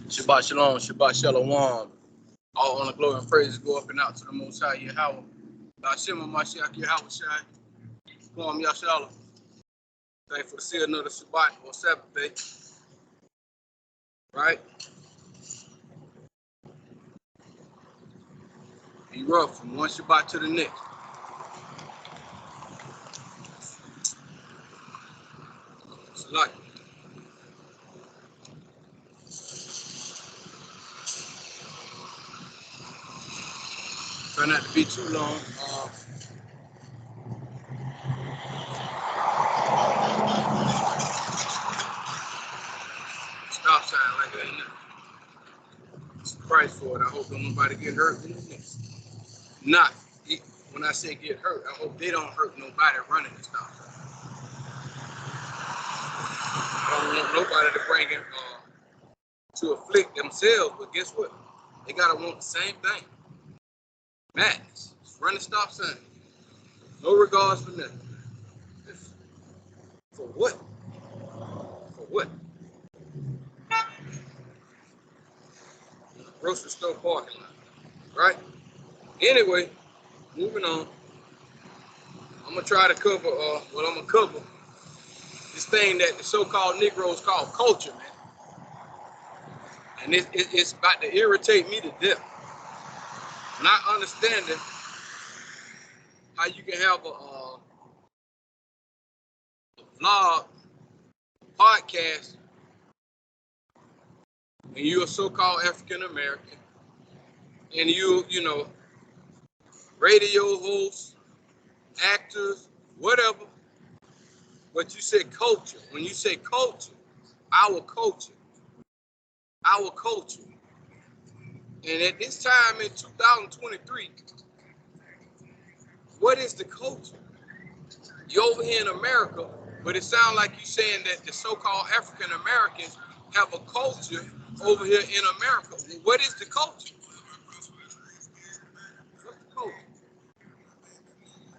Shabbat Shalom, Shabbat Shalom. All on the glory and praises go up and out to the Most High Yahweh. Shema Mashiach Yahweh Shai. Kwam Yashala. Thankful to see another Shabbat or Sabbath day. Right? Be rough from one Shabbat to the next. It's like try not to be too long. Stop sign like that. Ain't nothing. It's the price for it. I hope don't nobody get hurt in this. Not when I say get hurt, I hope they don't hurt nobody running the stop sign. I don't want nobody to bring it to afflict themselves, but guess what? They gotta want the same thing. Madness. Run the stop sign. No regards for nothing. For what? For what? Grocery store parking lot. Right? Anyway, moving on. I'm gonna try to cover I'm gonna cover this thing that the so-called Negroes call culture, man. And it's about to irritate me to death. Not understanding how you can have a vlog, podcast, and you're a so-called African American, and you know, radio hosts, actors, whatever. But you say culture. When you say culture, our culture. And at this time in 2023, what is the culture? You're over here in America, but it sounds like you're saying that the so-called African Americans have a culture over here in America. What is the culture? What's the culture?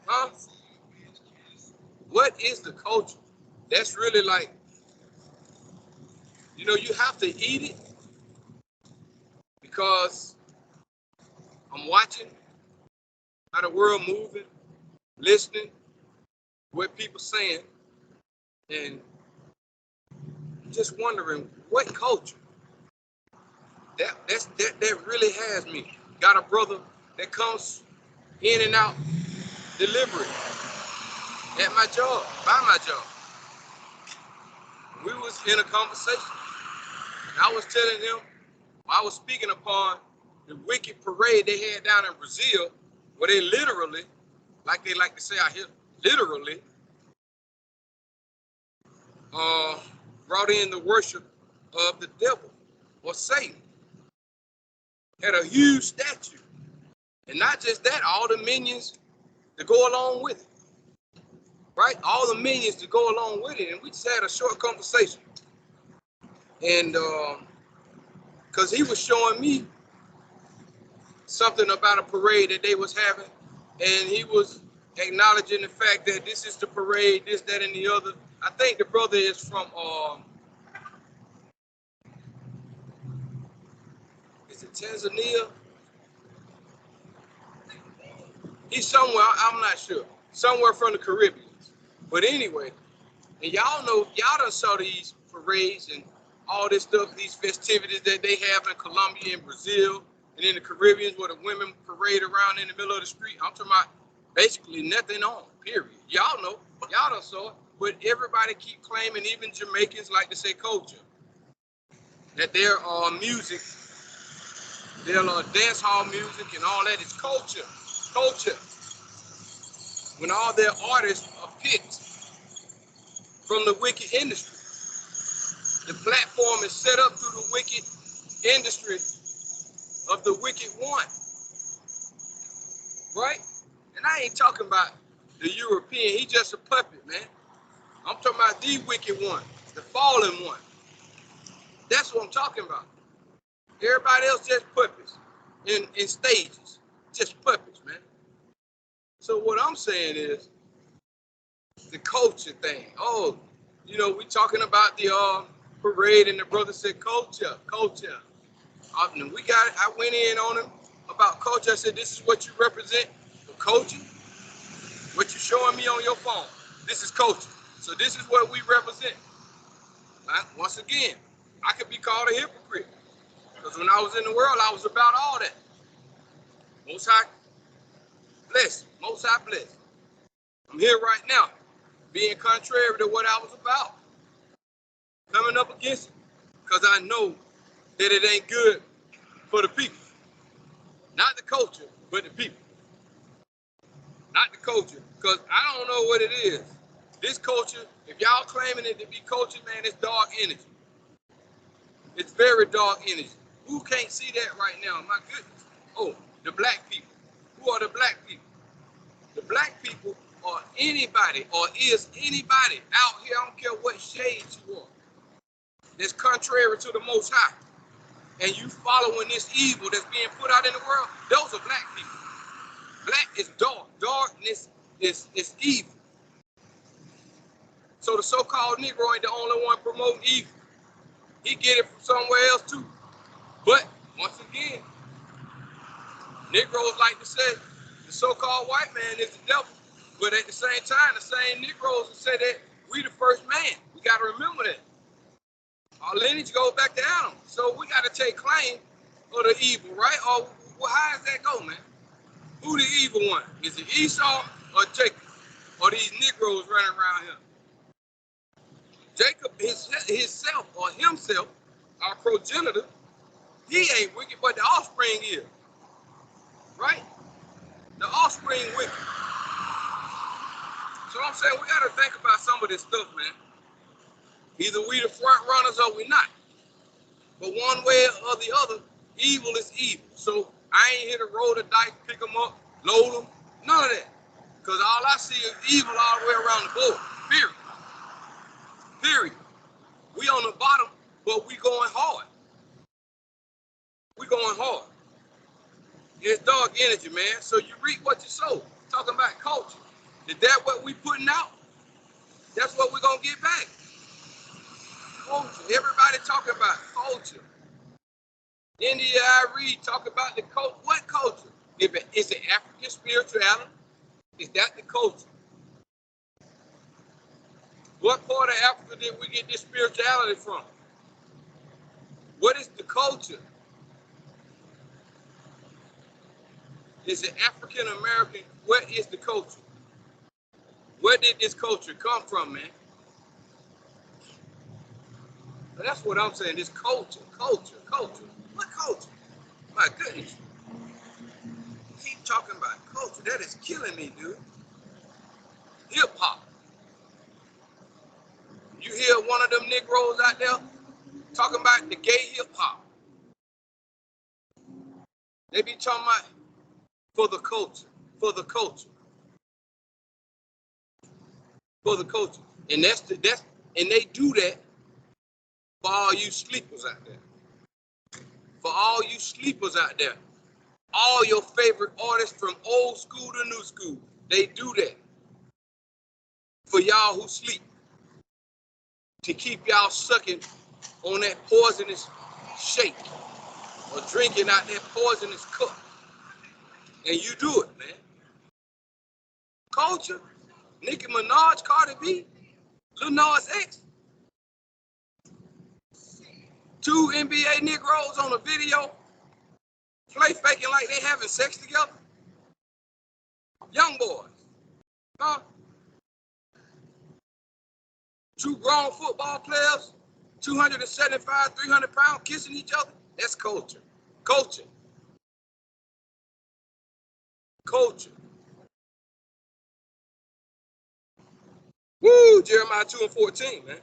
Huh? What is the culture? That's really like, you know, you have to eat it because I'm watching how the world moving, listening, what people saying, and just wondering what culture. That really has me. Got a brother that comes in and out delivery at my job, by my job. We was in a conversation. And I was telling him, I was speaking upon the wicked parade they had down in Brazil, where they literally, like they like to say out here, literally brought in the worship of the devil or Satan. Had a huge statue. And not just that, all the minions to go along with it. Right? All the minions to go along with it. And we just had a short conversation. And because he was showing me something about a parade that they was having. And he was acknowledging the fact that this is the parade, this, that, and the other. I think the brother is from, is it Tanzania? He's somewhere, I'm not sure. Somewhere from the Caribbean. But anyway, and y'all know, y'all done saw these parades and all this stuff, these festivities that they have in Colombia and Brazil and in the Caribbean where the women parade around in the middle of the street. I'm talking about basically nothing on, period. Y'all know, y'all done saw it, but everybody keep claiming, even Jamaicans like to say culture, that their music, their dance hall music and all that is culture. Culture. When all their artists are picked from the wicked industry. The platform is set up through the wicked industry of the wicked one. Right? And I ain't talking about the European. He just a puppet, man. I'm talking about the wicked one, the fallen one. That's what I'm talking about. Everybody else just puppets in stages. Just puppets, man. So what I'm saying is the culture thing. Oh, You know, we talking about the parade, and the brother said culture, culture. We got it. I went in on him about culture. I said, this is what you represent for culture. What you showing me on your phone. This is culture. So this is what we represent. Right? Once again, I could be called a hypocrite. Because when I was in the world, I was about all that. Most High bless. Most High bless. I'm here right now, being contrary to what I was about. Coming up against it. Because I know that it ain't good for the people. Not the culture, but the people. Not the culture. Because I don't know what it is. This culture, if y'all claiming it to be culture, man, it's dark energy. It's very dark energy. Who can't see that right now? My goodness. Oh, the black people. Who are the black people? The black people are anybody, or is anybody out here, I don't care what shade you are, that's contrary to the Most High. And you following this evil that's being put out in the world, those are black people. Black is dark. Darkness is evil. So the so-called Negro ain't the only one promoting evil. He get it from somewhere else too. But once again, Negroes like to say the so-called white man is the devil. But at the same time, the same Negroes will say that we the first man. We got to remember that. Our lineage goes back to Adam. So we got to take claim of the evil, right? Or well, how does that go, man? Who the evil one? Is it Esau or Jacob? Or these Negroes running around here? Jacob himself, our progenitor, he ain't wicked, but the offspring is. Right? The offspring wicked. So I'm saying we got to think about some of this stuff, man. Either we the front runners or we not. But one way or the other, evil is evil. So I ain't here to roll the dice, pick them up, load them, none of that. Because all I see is evil all the way around the board. Period. Period. We on the bottom, but we going hard. We going hard. It's dark energy, man. So you reap what you sow. Talking about culture. Is that what we putting out? That's what we're going to get back. Culture. Everybody talking about culture. India Irie talk about the culture. What culture? Is it African spirituality? Is that the culture? What part of Africa did we get this spirituality from? What is the culture? Is it African American? What is the culture? Where did this culture come from, man? But that's what I'm saying. This culture. What culture? My goodness. Keep talking about culture. That is killing me, dude. Hip hop. You hear one of them Negroes out there talking about the gay hip hop. They be talking about for the culture. And and they do that for all you sleepers out there. For all you sleepers out there. All your favorite artists from old school to new school. They do that. For y'all who sleep. To keep y'all sucking on that poisonous shake. Or drinking out that poisonous cup. And you do it, man. Culture. Nicki Minaj, Cardi B, Lil Nas X. 2 NBA Negroes on a video, play faking like they having sex together. Young boys. Huh? 2 grown football players, 275, 300 pounds, kissing each other. That's culture. Culture. Woo, Jeremiah 2:14, man.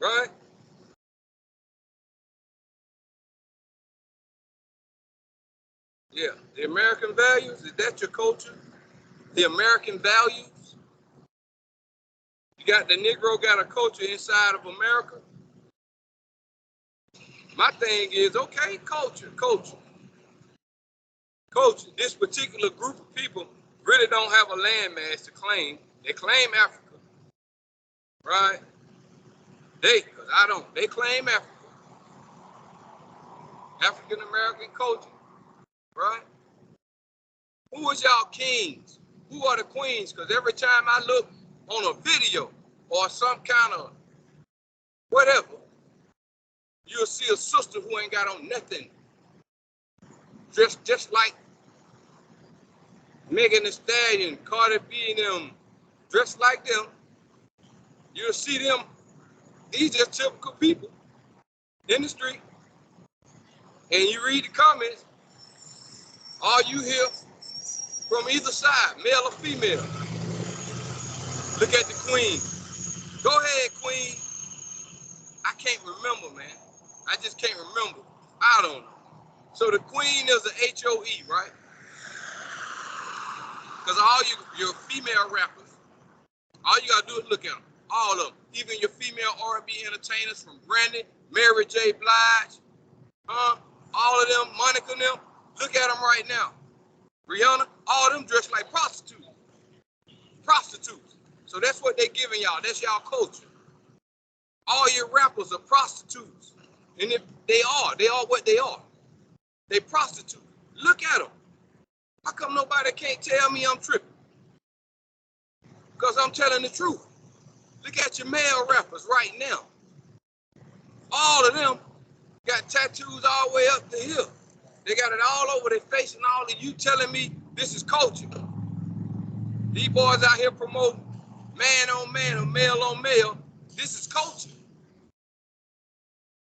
Right? Yeah. The American values, is that your culture? The American values? You got the Negro got a culture inside of America. My thing is, okay, culture. Coach, this particular group of people really don't have a landmass to claim. They claim Africa, right? Because I don't. They claim Africa. African American culture, right? Who is y'all kings? Who are the queens? Because every time I look on a video or some kind of whatever, you'll see a sister who ain't got on nothing, dressed just like Megan Thee Stallion, Cardi B and them, dressed like them. You'll see them. These just typical people in the street. And you read the comments, all you hear from either side, male or female. Look at the queen. Go ahead, queen. I can't remember, man. I just can't remember. I don't know. So the queen is a HOE, right? Because all your female rappers, all you gotta do is look at them. All of them. Even your female R&B entertainers from Brandy, Mary J. Blige, all of them, Monica and them. Look at them right now. Rihanna, all of them dressed like prostitutes. Prostitutes. So that's what they giving y'all. That's y'all culture. All your rappers are prostitutes. And if they are what they are. They prostitutes. Look at them. How come nobody can't tell me I'm tripping? Because I'm telling the truth. Look at your male rappers right now. All of them got tattoos all the way up the hill. They got it all over their face, and all of you telling me this is culture. These boys out here promoting man on man or male on male. This is culture.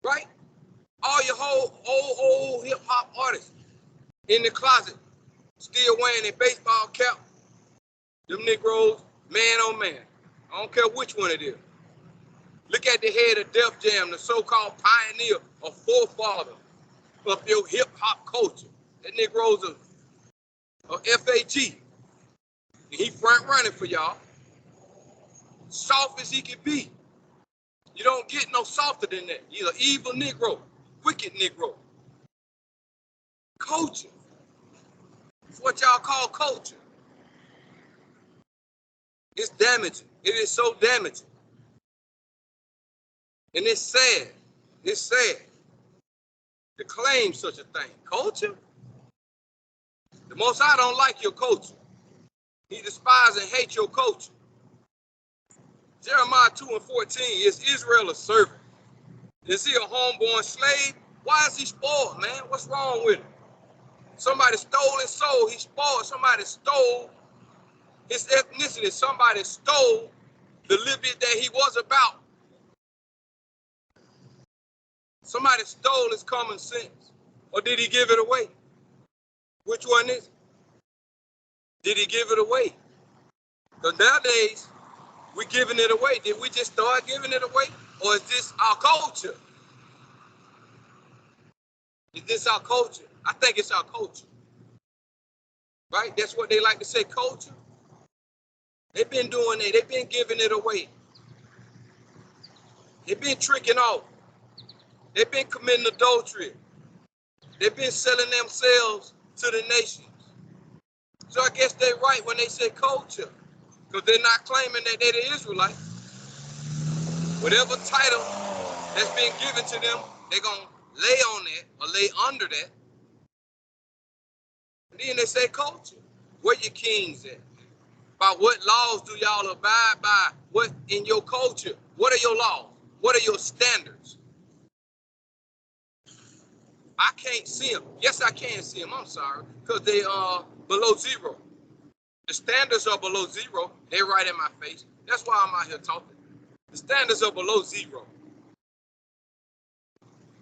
Right? All your whole old hip hop artists in the closet still wearing their baseball cap. Them Negroes, man on man. I don't care which one it is. Look at the head of Def Jam, the so-called pioneer or forefather of your hip-hop culture. That Negro's a FAG. And he front running for y'all. Soft as he can be. You don't get no softer than that. He's an evil Negro, wicked Negro. Culture. It's what y'all call culture. It's damaging. It is so damaging. And it's sad. It's sad to claim such a thing. Culture? The Most High don't like your culture. He despises and hates your culture. Jeremiah 2:14, is Israel a servant? Is he a homeborn slave? Why is he spoiled, man? What's wrong with him? Somebody stole his soul. He spoiled. Somebody stole his ethnicity. Somebody stole the little bit that he was about. Somebody stole his common sense. Or did he give it away? Which one is it? Did he give it away? Because nowadays, we're giving it away. Did we just start giving it away? Or is this our culture? Is this our culture? I think it's our culture. Right? That's what they like to say, culture. They've been doing it. They've been giving it away. They've been tricking off. They've been committing adultery. They've been selling themselves to the nations. So I guess they're right when they say culture, because they're not claiming that they're the Israelites. Whatever title that's been given to them, they're going to lay on that or lay under that. And then they say culture. Where your kings at? By what laws do y'all abide by? What in your culture? What are your laws? What are your standards? I can't see them. Yes, I can see them. I'm sorry. Because they are below zero. The standards are below zero. They're right in my face. That's why I'm out here talking. The standards are below zero.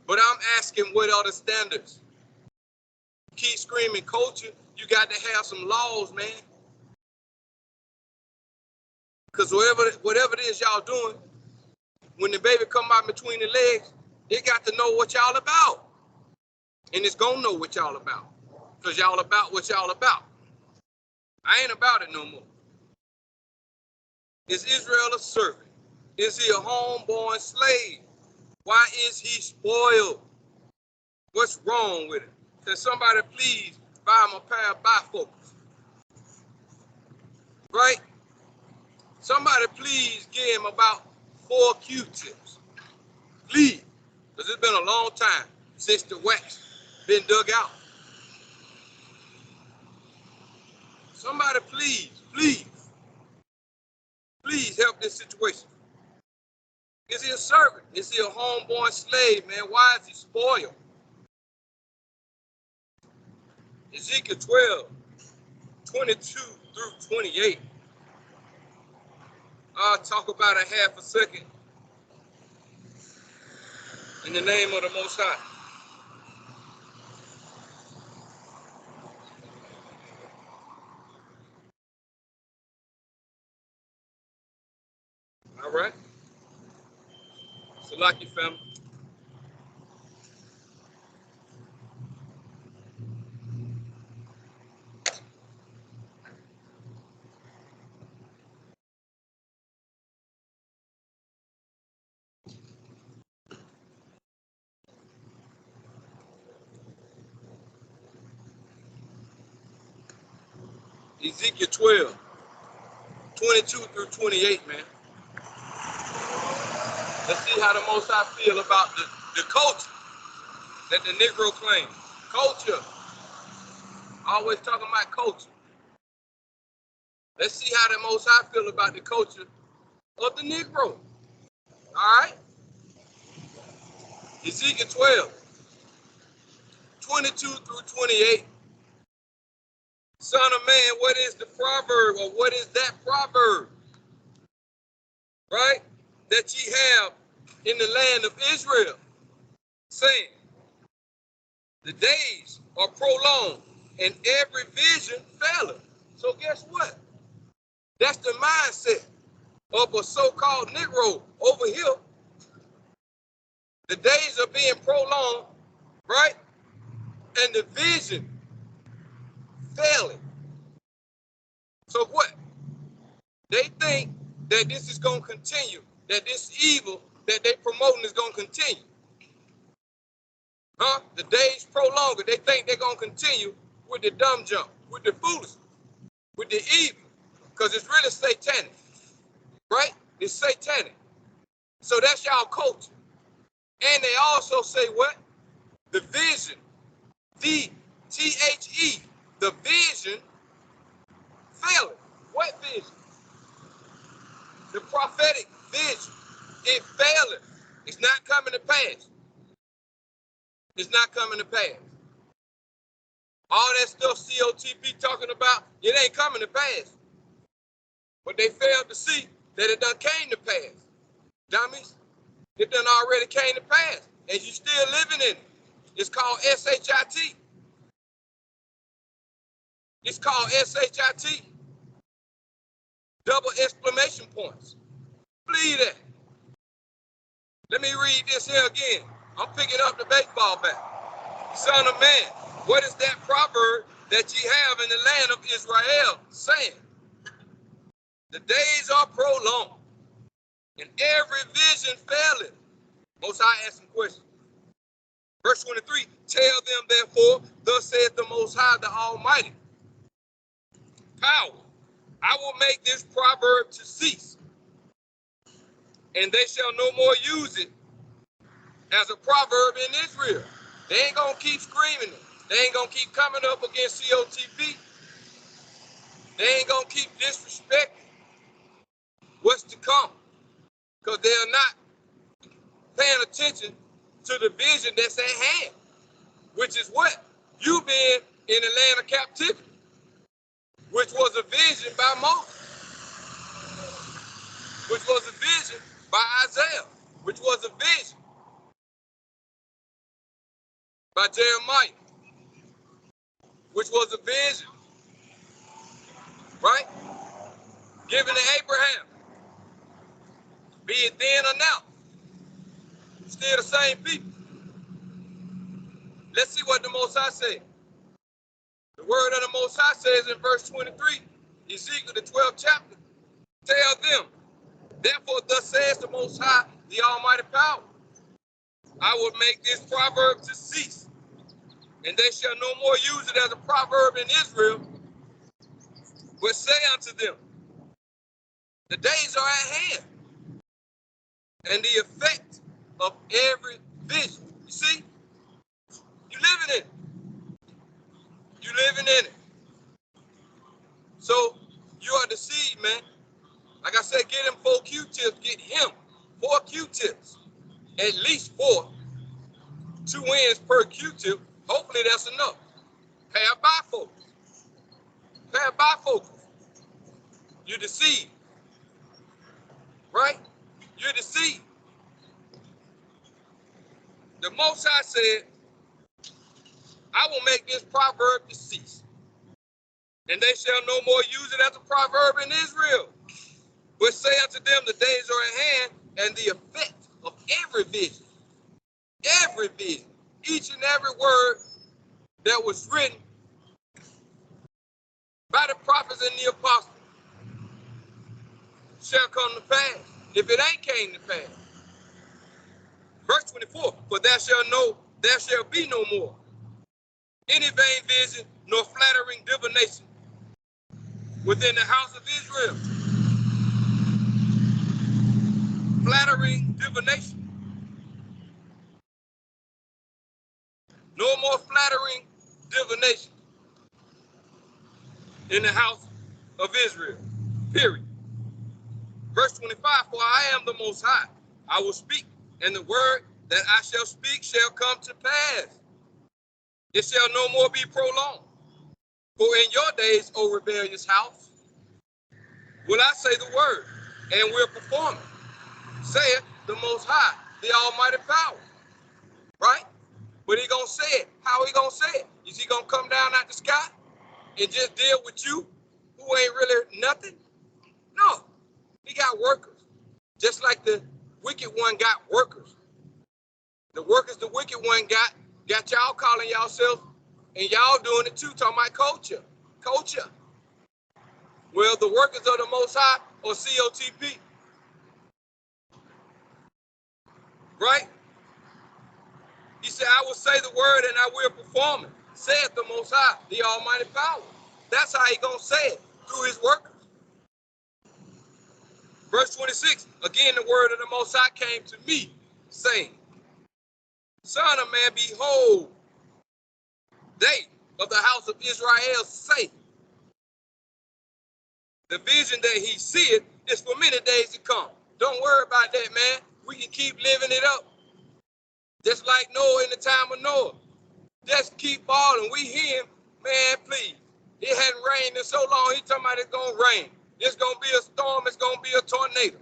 But I'm asking, what are the standards? Keep screaming culture. You got to have some laws, man. Because whatever it is y'all doing, when the baby come out between the legs, they got to know what y'all about. And it's going to know what y'all about. Because y'all about what y'all about. I ain't about it no more. Is Israel a servant? Is he a homeborn slave? Why is he spoiled? What's wrong with it? Can somebody please buy them a pair of bifocals. Right? Somebody please give him about 4 Q-tips. Please. Because it's been a long time since the wax been dug out. Somebody please, please, please help this situation. Is he a servant? Is he a homeborn slave, man? Why is he spoiled? Ezekiel 12, 22 through 28. I'll talk about a half a second in the name of the Most High. All right. Salaki family. Ezekiel 12, 22 through 28, man. Let's see how the Most High feel about the culture that the Negro claims. Culture. Always talking about culture. Let's see how the Most High feel about the culture of the Negro. All right? Ezekiel 12, 22 through 28. Son of man, what is the proverb, or what is that proverb, right, that ye have in the land of Israel, saying, the days are prolonged, and every vision faileth. So guess what? That's the mindset of a so-called Negro over here. The days are being prolonged, right, and the vision failing. So what? They think that this is going to continue, that this evil that they promoting is going to continue. Huh? The days prolonged. They think they're going to continue with the dumb jump, with the foolishness, with the evil, because it's really satanic, right? It's satanic. So that's y'all culture. And they also say what? The vision, the vision failing. What vision? The prophetic vision. It failing. It's not coming to pass. It's not coming to pass. All that stuff COTP talking about, it ain't coming to pass. But they failed to see that it done came to pass. Dummies, it done already came to pass. And you still living in it. It's called SHIT. It's called SHIT. Double exclamation points. Believe that. Let me read this here again. I'm picking up the baseball bat. Son of man, what is that proverb that ye have in the land of Israel, saying, the days are prolonged, and every vision faileth? Most High ask some questions. Verse 23, tell them therefore, thus saith the Most High, the Almighty, power, I will make this proverb to cease, and they shall no more use it as a proverb in Israel. They ain't gonna keep screaming it. They ain't gonna keep coming up against COTP. They ain't gonna keep disrespecting what's to come, because they're not paying attention to the vision that's at hand, which is what? You being in the land of captivity, which was a vision by Moses, which was a vision by Isaiah, which was a vision by Jeremiah, which was a vision, right? Given to Abraham, be it then or now. Still the same people. Let's see what the Most High said. The word of the Most High says in verse 23, Ezekiel the 12th chapter, tell them, therefore thus says the Most High, the Almighty power, I will make this proverb to cease, And they shall no more use it as a proverb in Israel, but say unto them, the days are at hand, and the effect of every vision. You see, you living in it. You living in it. So you are the seed, man. Like I said, get him 4 Q-tips. Get him 4 Q-tips. At least 4. 2 wins per Q-tip. Hopefully that's enough. Pay a bifocal. Pay a bifocal. You're the seed. Right? You're the seed. The Most High said, I will make this proverb to cease, and they shall no more use it as a proverb in Israel, but say unto them, the days are at hand, and the effect of every vision, each and every word that was written by the prophets and the apostles shall come to pass. If it ain't came to pass. Verse 24, for there shall be no more any vain vision nor flattering divination within the house of Israel. Flattering divination. No more flattering divination in the house of Israel. Period. Verse 25, for I am the Most High. I will speak, and the word that I shall speak shall come to pass. It shall no more be prolonged. For in your days, O rebellious house, will I say the word, and will perform it, saith the Most High, the Almighty Power. Right? But he gonna say it. How he gonna say it? Is he gonna come down out the sky and just deal with you who ain't really nothing? No. He got workers. Just like the wicked one got workers. The workers the wicked one got y'all calling yourself, and y'all doing it too, talking about culture. Culture. Well, the workers of the Most High, or COTP. Right? He said, I will say the word and I will perform it, saith the Most High, the Almighty Power. That's how he gonna say it, through his workers. Verse 26, again the word of the Most High came to me, saying, Son of man, behold, they of the house of Israel say, the vision that he seeth is for many days to come. Don't worry about that, man. We can keep living it up. Just like Noah in the time of Noah. Just keep balling. We hear him, man, please. It hadn't rained in so long. He talking about it's gonna rain. It's gonna be a storm. It's gonna be a tornado.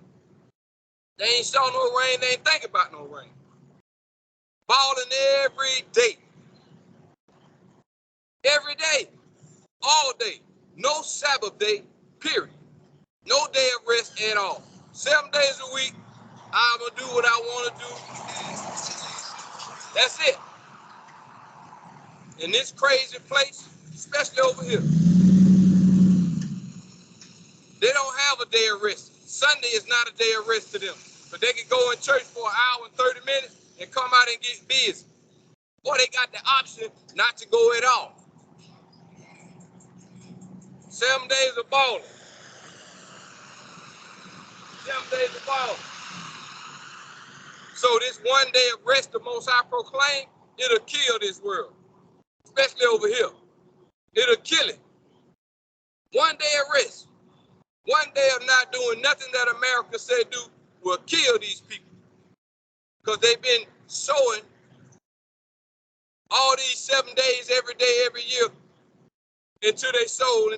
They ain't saw no rain. They ain't think about no rain. Balling every day. Every day. All day. No Sabbath day, period. No day of rest at all. 7 days a week, I'm gonna do what I want to do. That's it. In this crazy place, especially over here, they don't have a day of rest. Sunday is not a day of rest to them. But they can go in church for an hour and 30 minutes and come out and get busy. Or they got the option not to go at all. 7 days of balling. 7 days of balling. So this 1 day of rest the Most High proclaim, it'll kill this world. Especially over here. It'll kill it. 1 day of rest. 1 day of not doing nothing that America said do will kill these people. Because they've been sowing all these 7 days, every day, every year, into their soul.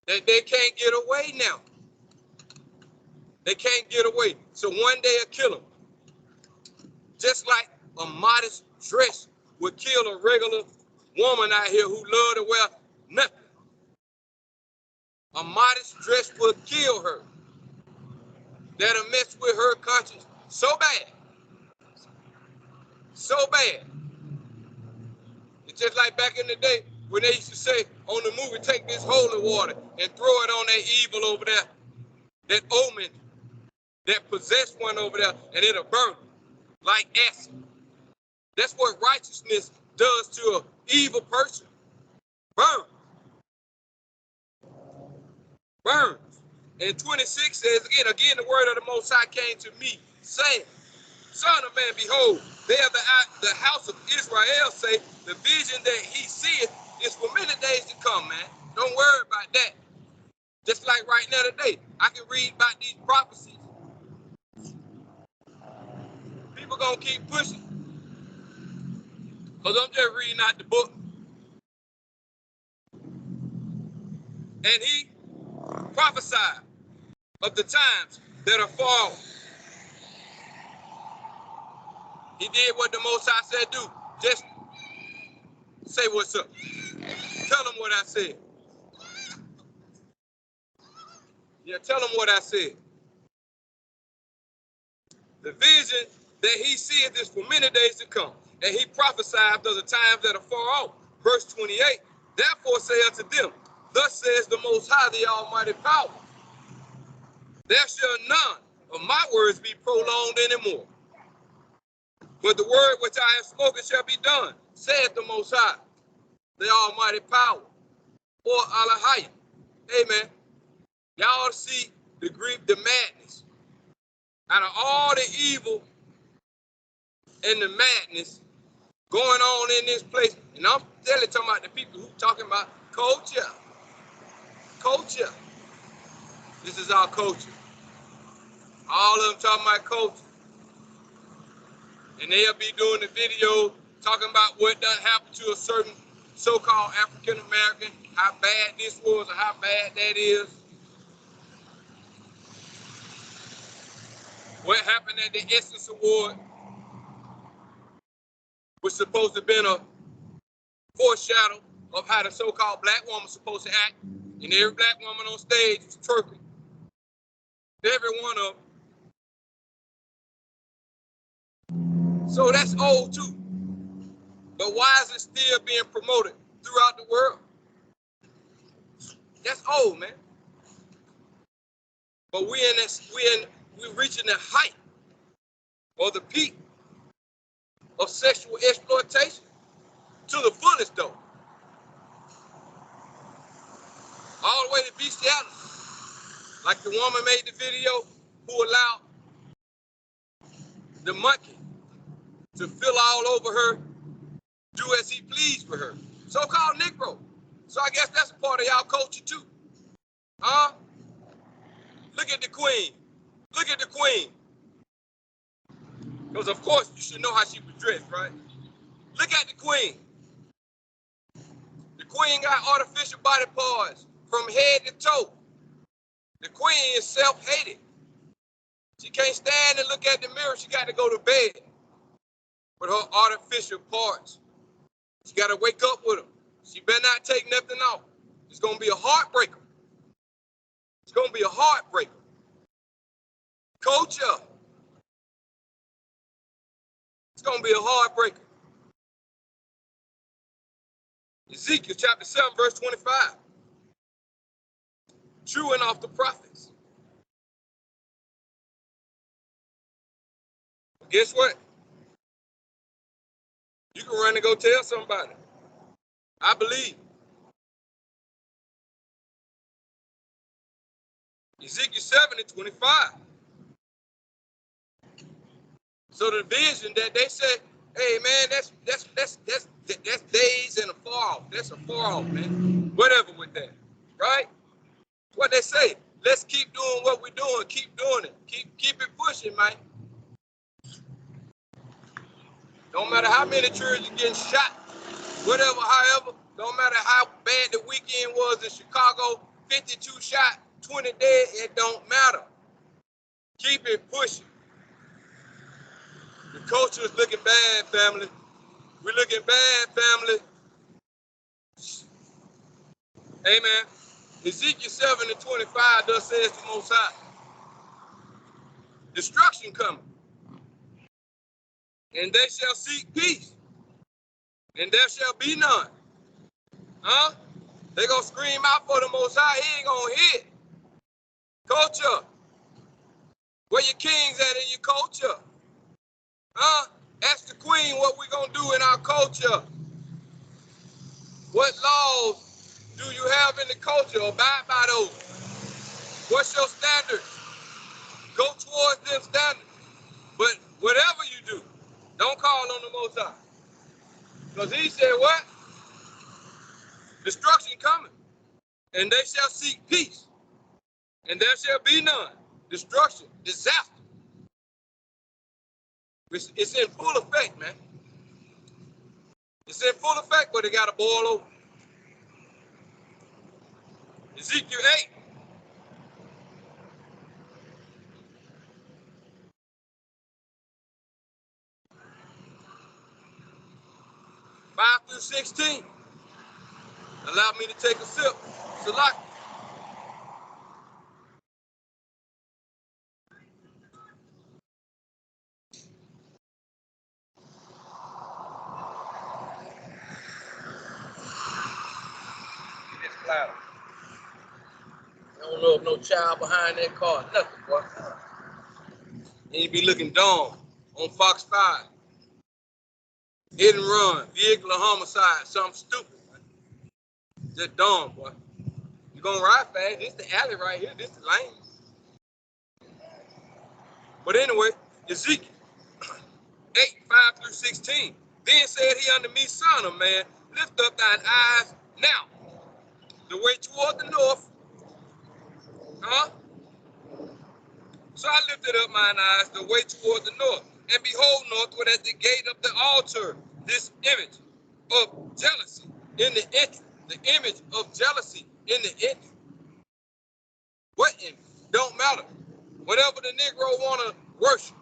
They can't get away now. They can't get away. So 1 day will kill them. Just like a modest dress would kill a regular woman out here who love to wear nothing. A modest dress will kill her. That'll mess with her conscience so bad. So bad. It's just like back in the day when they used to say on the movie, take this holy water and throw it on that evil over there, that omen, that possessed one over there, and it'll burn like acid. That's what righteousness does to an evil person. Burn. Burns. And 26 says, again, the word of the Most High came to me, saying, Son of man, behold, they of the house of Israel say, the vision that he seeth is for many days to come, man. Don't worry about that. Just like right now today, I can read about these prophecies. People gonna keep pushing. Because I'm just reading out the book. And he prophesied of the times that are far off. He did what the Most High said do. Just say what's up. Tell them what I said. Yeah, tell them what I said. The vision that he seeth is for many days to come. And he prophesied of the times that are far off. Verse 28, therefore say unto them, thus says the Most High, the Almighty Power, there shall none of my words be prolonged anymore. But the word which I have spoken shall be done, saith the Most High, the Almighty Power, or Allahayim. Amen. Y'all see the grief, the madness. Out of all the evil and the madness going on in this place, and I'm talking about the people who talking about culture. Culture. This is our culture. All of them talking about culture. And they'll be doing the video talking about what done happened to a certain so-called African American, how bad this was or how bad that is. What happened at the Essence Award was supposed to have been a foreshadow of how the so-called black woman's supposed to act. And every black woman on stage was twerking. Every one of them. So that's old too. But why is it still being promoted throughout the world? That's old, man. But we're reaching the height or the peak of sexual exploitation to the fullest, though. All the way to bestiality. Like the woman made the video who allowed the monkey to fill all over her, do as he pleased for her. So-called Negro. So I guess that's a part of y'all culture too. Huh? Look at the queen. Look at the queen. Because of course you should know how she was dressed, right? Look at the queen. The queen got artificial body parts from head to toe. The queen is self-hated. She can't stand and look at the mirror. She got to go to bed with her artificial parts. She got to wake up with them. She better not take nothing off. It's going to be a heartbreaker. It's going to be a heartbreaker. Culture. It's going to be a heartbreaker. Ezekiel chapter 7, verse 25. Chewing off the prophets. Guess what? You can run and go tell somebody. I believe. Ezekiel 7 and 25. So the vision that they said, hey man, that's days and a far off. That's a far off, man. Whatever with that, right? What they say. Let's keep doing what we're doing. Keep doing it. Keep it pushing, man. Don't matter how many children getting shot, whatever, however, don't matter how bad the weekend was in Chicago, 52 shot, 20 dead, it don't matter. Keep it pushing. The culture is looking bad, family. We're looking bad, family. Amen. Ezekiel 7 and 25 thus says the Most High. Destruction coming. And they shall seek peace. And there shall be none. Huh? They gonna scream out for the Most High. He ain't gonna hit. Culture. Where your kings at in your culture? Huh? Ask the queen what we're going to do in our culture. What laws do you have in the culture? Abide by those. What's your standard? Go towards them standards. But whatever you do, don't call on the Most High. Because he said what? Destruction coming. And they shall seek peace. And there shall be none. Destruction, disaster. It's in full effect, man. It's in full effect, but it got to boil over. Ezekiel 8. Five through 16. Allow me to take a sip. Salak. It's cloud. I don't know if no child behind that car. Nothing, boy. And you be looking dumb on Fox 5. Hit and run, vehicular homicide, something stupid, man. Just dumb, boy. You gonna ride fast? This the alley right here. This the lane. But anyway, Ezekiel 8, 5 through 16. Then said he unto me, son of man, lift up thine eyes now, the way toward the north. Huh? So I lifted up mine eyes the way toward the north, and behold, northward at the gate of the altar, this image of jealousy in the entry. The image of jealousy in the entry. What image? Don't matter. Whatever the Negro want to worship.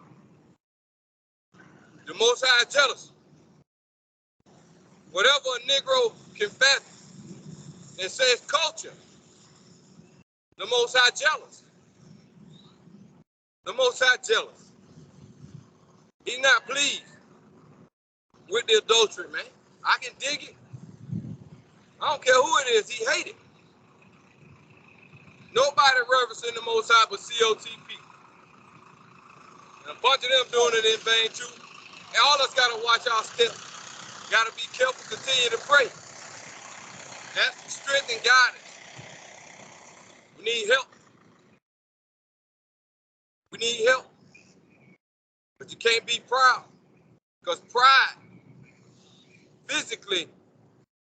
The Most High is jealous. Whatever a Negro can fathom and says culture, the Most High jealous. The Most High jealous. He's not pleased with the adultery, man. I can dig it. I don't care who it is. He hate it. Nobody reverencing the Most High but COTP. And a bunch of them doing it in vain too. And all of us got to watch our steps. Got to be careful, continue to pray. That's the strength and guidance. We need help. We need help. But you can't be proud. Because pride, physically,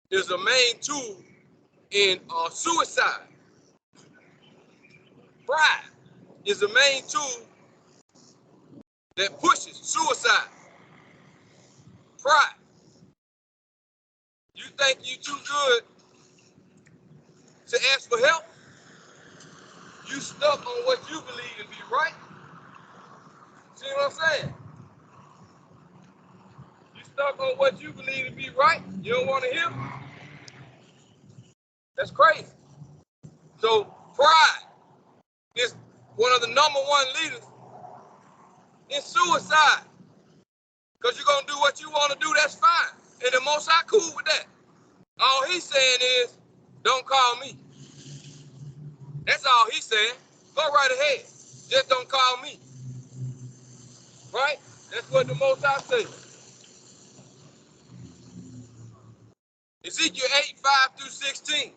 is a main tool in suicide. Pride is the main tool that pushes suicide. Pride. You think you too good to ask for help? You stuck on what you believe to be right. See what I'm saying? You stuck on what you believe to be right. You don't want to hear? That's crazy. So pride is one of the #1 leaders in suicide. Because you're going to do what you want to do, that's fine. And the Most High cool with that. All he's saying is, don't call me. That's all he's saying. Go right ahead. Just don't call me. Right? That's what the Most High says. Ezekiel 8, 5 through 16.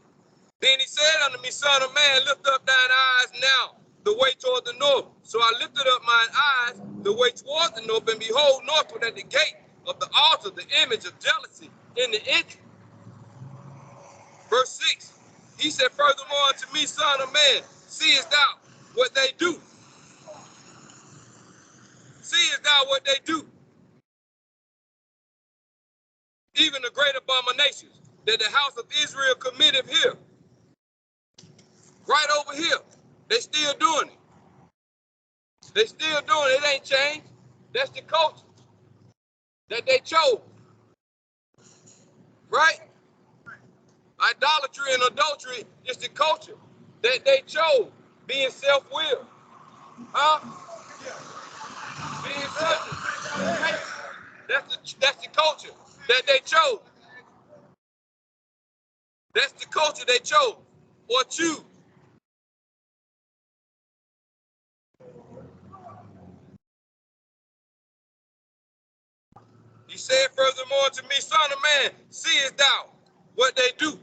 Then he said unto me, son of man, lift up thine eyes now, the way toward the north. So I lifted up mine eyes, the way toward the north, and behold, northward at the gate of the altar, the image of jealousy in the entry. Verse 6, he said, furthermore unto me, son of man, seest thou what they do? Seest thou what they do? Even the great abominations that the house of Israel committed here. Right over here. They still doing it. They still doing it. It ain't changed. That's the culture that they chose. Right? Idolatry and adultery is the culture that they chose. Being self-willed. Huh? Being selfish. That's the culture that they chose. That's the culture they chose or choose. He said furthermore to me, son of man, seest thou what they do?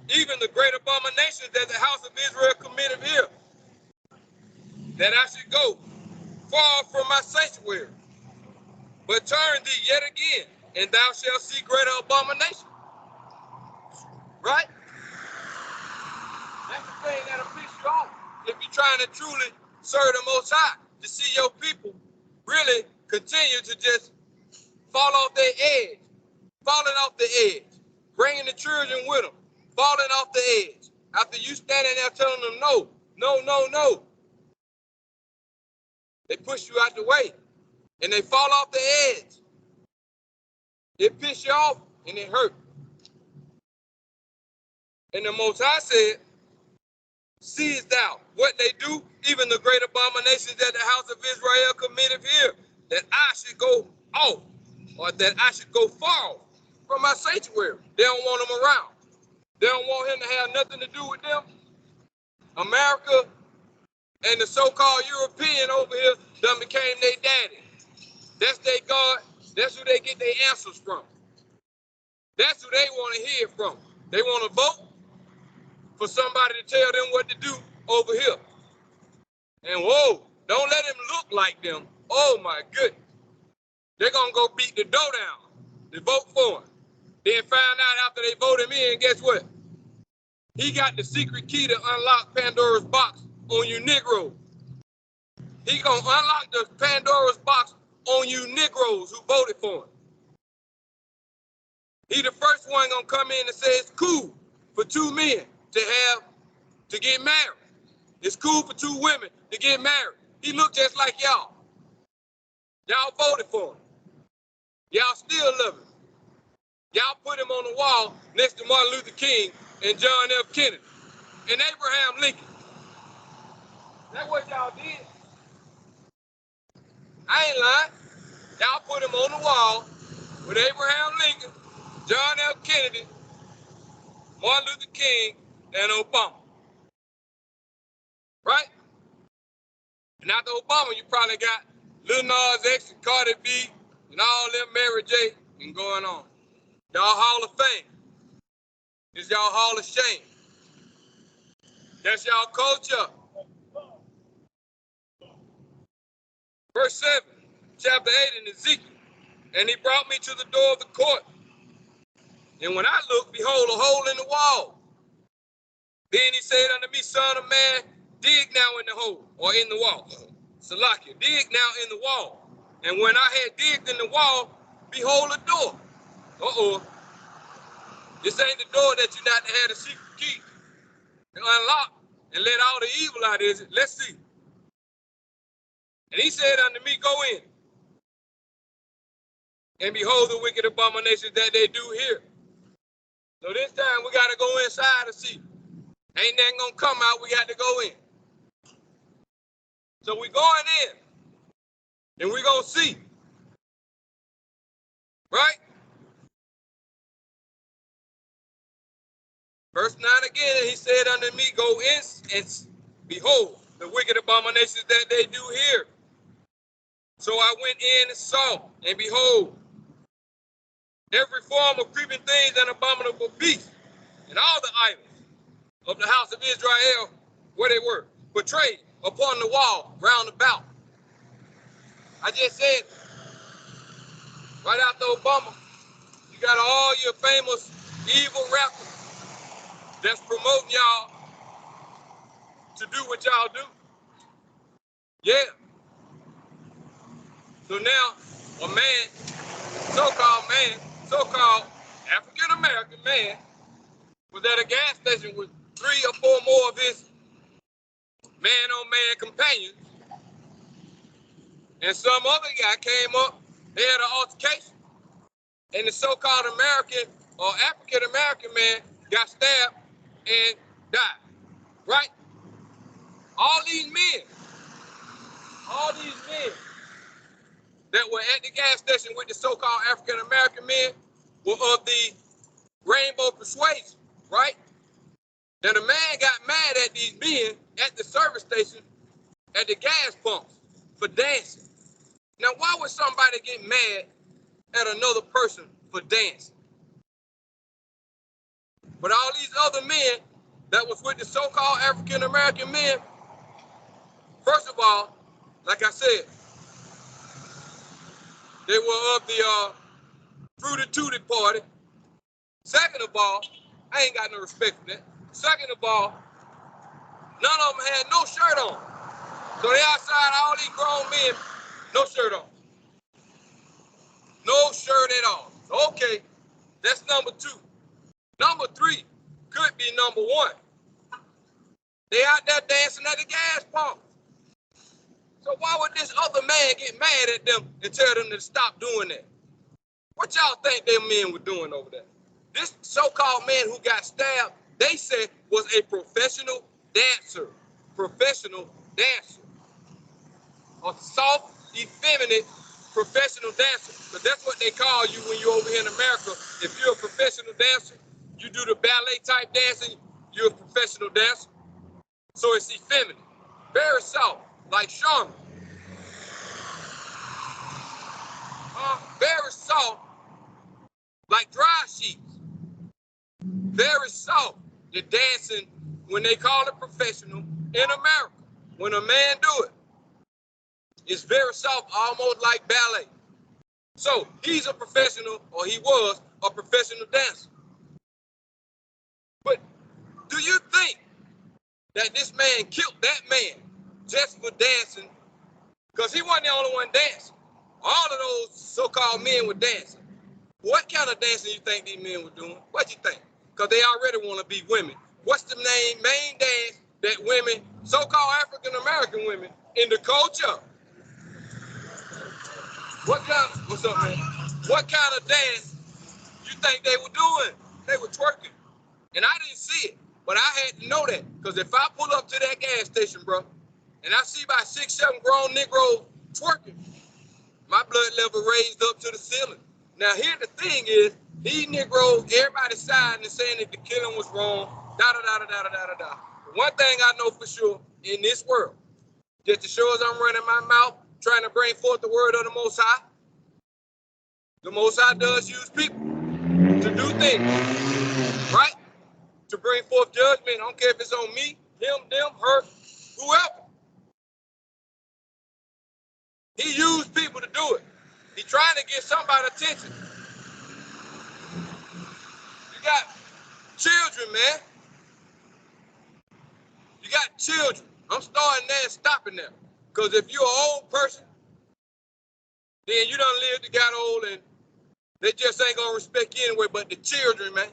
Even the great abominations that the house of Israel committed here, that I should go far from my sanctuary. But turn thee yet again, and thou shalt see greater abomination. Right? That's the thing that'll piss you off if you're trying to truly serve the Most High, to see your people really continue to just fall off their edge, falling off the edge, bringing the children with them, falling off the edge. After you standing there telling them no, no, no, no, they push you out the way and they fall off the edge. It piss you off and it hurt. And the Most High said, seest thou what they do, even the great abominations that the house of Israel committed here, that I should go off, or that I should go far from my sanctuary. They don't want him around. They don't want him to have nothing to do with them. America and the so-called European over here done became their daddy. That's their God. That's who they get their answers from. That's who they want to hear from. They want to vote for somebody to tell them what to do over here. And whoa, don't let them look like them. Oh my goodness. They're going to go beat the dough down to vote for him. Then find out after they vote him in, guess what? He got the secret key to unlock Pandora's box on you Negroes. He going to unlock the Pandora's box on you Negroes who voted for him. He the first one going to come in and say it's cool for two men to get married. It's cool for two women to get married. He looked just like y'all. Y'all voted for him. Y'all still love him. Y'all put him on the wall next to Martin Luther King and John F. Kennedy and Abraham Lincoln. That's what y'all did. I ain't lying. Y'all put him on the wall with Abraham Lincoln, John F. Kennedy, Martin Luther King, and Obama. Right? And after Obama, you probably got Lil Nas X and Cardi B and all them Mary J. and going on. Y'all Hall of Fame. It's y'all Hall of Shame. That's y'all culture. Verse 7, chapter 8 in Ezekiel. And he brought me to the door of the court. And when I looked, behold, a hole in the wall. Then he said unto me, son of man, dig now in the hole, or in the wall. Salakia, dig now in the wall. And when I had digged in the wall, behold a door. Uh-oh. This ain't the door that you not to have the secret key to unlock and let all the evil out, is it? Let's see. And he said unto me, go in. And behold the wicked abominations that they do here. So this time we got to go inside to see. Ain't nothing going to come out. We got to go in. So we going in. And we going to see. Right? Verse 9 again, he said unto me, go in and behold the wicked abominations that they do here. So I went in and saw, and behold, every form of creeping things and abominable beasts, and all the idols of the house of Israel, where they were, portrayed upon the wall round about. I just said, right after Obama, you got all your famous evil rappers that's promoting y'all to do what y'all do. Yeah. So now, a man, so-called African-American man, was at a gas station with 3 or 4 more of his man-on-man companions. And some other guy came up, they had an altercation. And the so-called American or African-American man got stabbed and died, right? All these men that were at the gas station with the so-called African-American men were of the rainbow persuasion, right? Now the man got mad at these men at the service station, at the gas pumps, for dancing. Now, why would somebody get mad at another person for dancing? But all these other men that was with the so-called African-American men, first of all, like I said, they were of the Fruity Tooty party. Second of all, I ain't got no respect for that. Second of all, none of them had no shirt on. So they outside, all these grown men, no shirt on. No shirt at all. Okay, that's number two. Number three could be number one. They out there dancing at the gas pump. So why would this other man get mad at them and tell them to stop doing that? What y'all think them men were doing over there? This so-called man who got stabbed, they said was a professional dancer. Professional dancer. A soft, effeminate professional dancer. Because that's what they call you when you're over here in America. If you're a professional dancer, you do the ballet type dancing, you're a professional dancer. So it's effeminate. Very soft, like Charmin. Very soft, like dry sheets. Very soft. The dancing, when they call it professional in America, when a man do it, it's very soft, almost like ballet. So he's a professional, or he was a professional dancer. But do you think that this man killed that man just for dancing? Because he wasn't the only one dancing. All of those so-called men were dancing. What kind of dancing you think these men were doing? What you think? Because they already want to be women. What's the main dance that women, so-called African-American women, in the culture? What's up, man? What kind of dance you think they were doing? They were twerking. And I didn't see it, but I had to know that. Because if I pull up to that gas station, bro, and I see about 6, 7 grown Negroes twerking, my blood level raised up to the ceiling. Now, here the thing is, these Negroes, everybody siding and saying that the killing was wrong, da-da-da-da-da-da-da-da. One thing I know for sure in this world, just as sure as I'm running my mouth, trying to bring forth the word of the Most High, the Most High does use people to do things, right? To bring forth judgment. I don't care if it's on me, him, them, her, whoever. He used people to do it. He's trying to get somebody's attention. You got children, man. You got children. I'm starting there and stopping there. Because if you're an old person, then you done lived to got old and they just ain't gonna respect you anyway, but the children, man.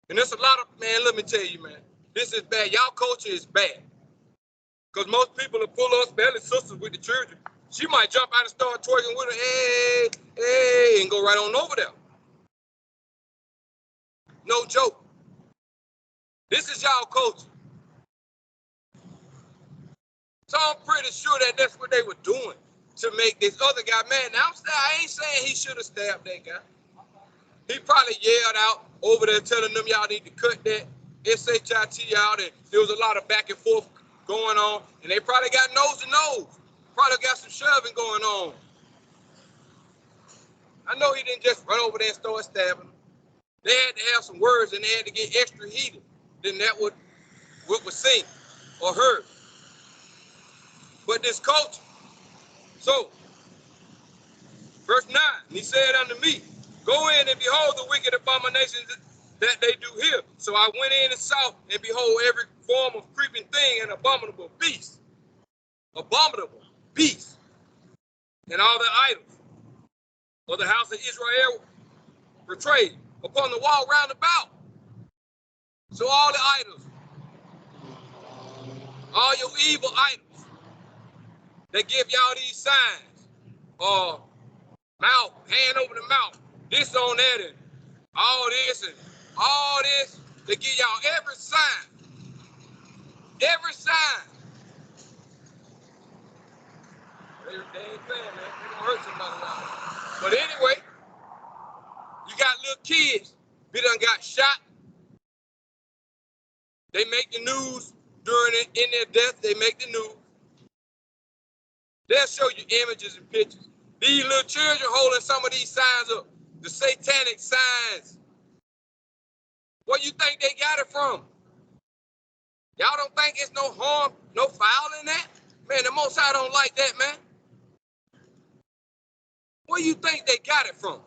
And there's a lot of, man, let me tell you, man, this is bad. Y'all culture is bad. Because most people will pull us belly sisters with the children. She might jump out and start twerking with her, hey, hey, and go right on over there. No joke. This is y'all culture. So I'm pretty sure that that's what they were doing to make this other guy mad. Now, I ain't saying he should have stabbed that guy. He probably yelled out over there telling them y'all need to cut that SHIT out, and there was a lot of back and forth going on, and they probably got nose to nose. Probably got some shoving going on. I know he didn't just run over there and start stabbing them. They had to have some words, and they had to get extra heated than that what was seen or heard. But this culture. So, verse 9, he said unto me, go in and behold the wicked abominations that they do here. So I went in and saw, and behold, every form of creeping thing and abominable beast. Abominable beast. And all the idols of the house of Israel portrayed upon the wall round about. So all the idols, all your evil idols that give y'all these signs, mouth, hand over the mouth, this on that, and all this, they give y'all every sign. Every sign. They ain't playing, man. They gonna hurt somebody out. But anyway, you got little kids, they done got shot. They make the news during it, in their death, they make the news. They'll show you images and pictures. These little children holding some of these signs up, the satanic signs. Where you think they got it from? Y'all don't think it's no harm, no foul in that? Man, the Most High don't like that, man. Where you think they got it from?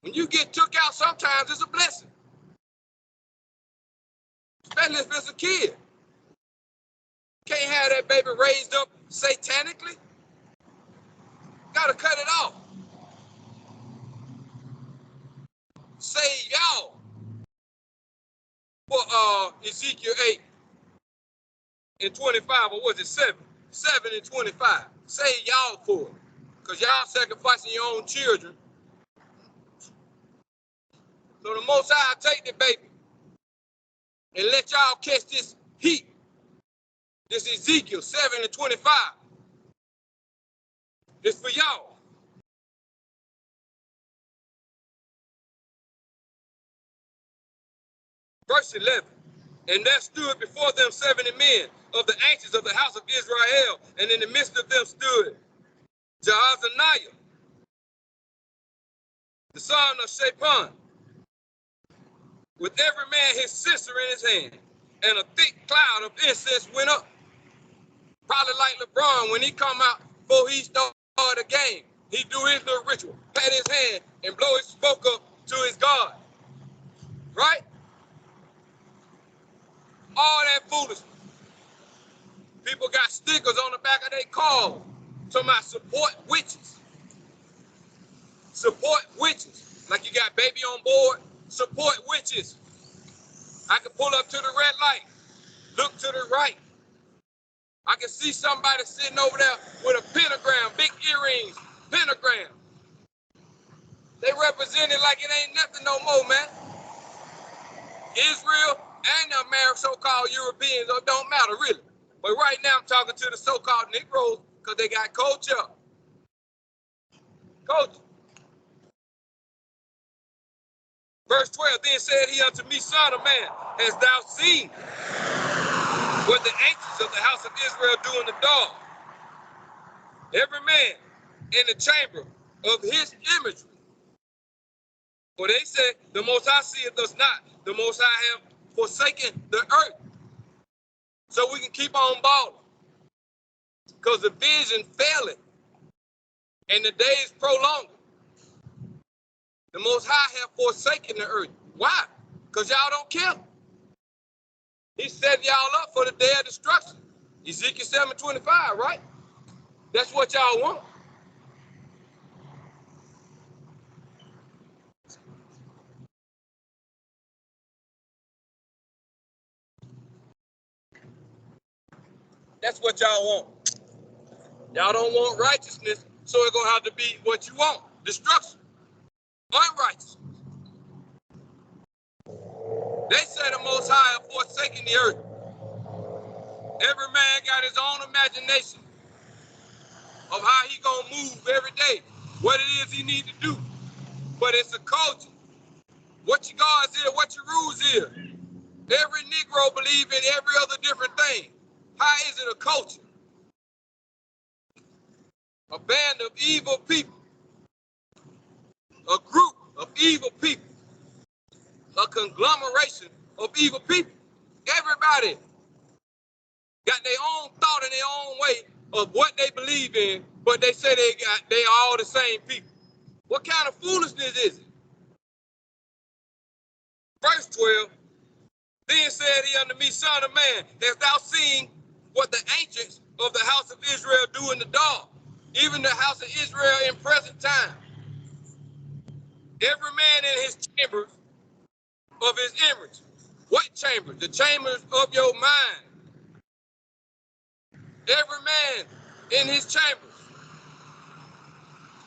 When you get took out, sometimes it's a blessing. Especially if it's a kid. Can't have that baby raised up satanically. Gotta cut it off. Say y'all for Ezekiel 8 and 25, or was it 7? 7 and 25. Say y'all for it. Because y'all sacrificing your own children. So the Most High take the baby and let y'all catch this heat. This Ezekiel 7 and 25. It's for y'all. Verse 11. And there stood before them 70 men of the ancients of the house of Israel, and in the midst of them stood Jaazaniah, the son of Shaphan, with every man his censer in his hand, and a thick cloud of incense went up. Probably like LeBron when he come out before he start the game. He do his little ritual, pat his hand, and blow his smoke up to his God. Right? All that foolishness. People got stickers on the back of their cars talking about support witches. Support witches. Like you got baby on board, support witches. I can pull up to the red light, look to the right. I can see somebody sitting over there with a pentagram, big earrings, pentagram. They represent it like it ain't nothing no more, man. Israel and the American so-called Europeans, it don't matter really. But right now I'm talking to the so-called Negroes because they got culture. Culture. Verse 12, then said he unto me, son of man, hast thou seen what the ancients of the house of Israel do in the dark? Every man in the chamber of his imagery. For they said, the Most High seeth us not. The Most High have forsaken the earth. So we can keep on balling. Because the vision faileth and the days prolonged. The Most High have forsaken the earth. Why? Because y'all don't kill. He set y'all up for the day of destruction. Ezekiel 7:25, right? That's what y'all want. That's what y'all want. Y'all don't want righteousness, so it's going to have to be what you want. Destruction. Unrighteousness. They say the Most High have forsaken the earth. Every man got his own imagination of how he going to move every day, what it is he need to do. But it's a culture. What your gods is, what your rules is. Every Negro believe in every other different thing. How is it a culture? A band of evil people. A group of evil people. A conglomeration of evil people. Everybody got their own thought and their own way of what they believe in, but they say they all the same people. What kind of foolishness is it? Verse 12, then said he unto me, son of man, hast thou seen what the ancients of the house of Israel do in the dark, even the house of Israel in present time? Every man in his chambers of his image. What chambers? The chambers of your mind. Every man in his chambers,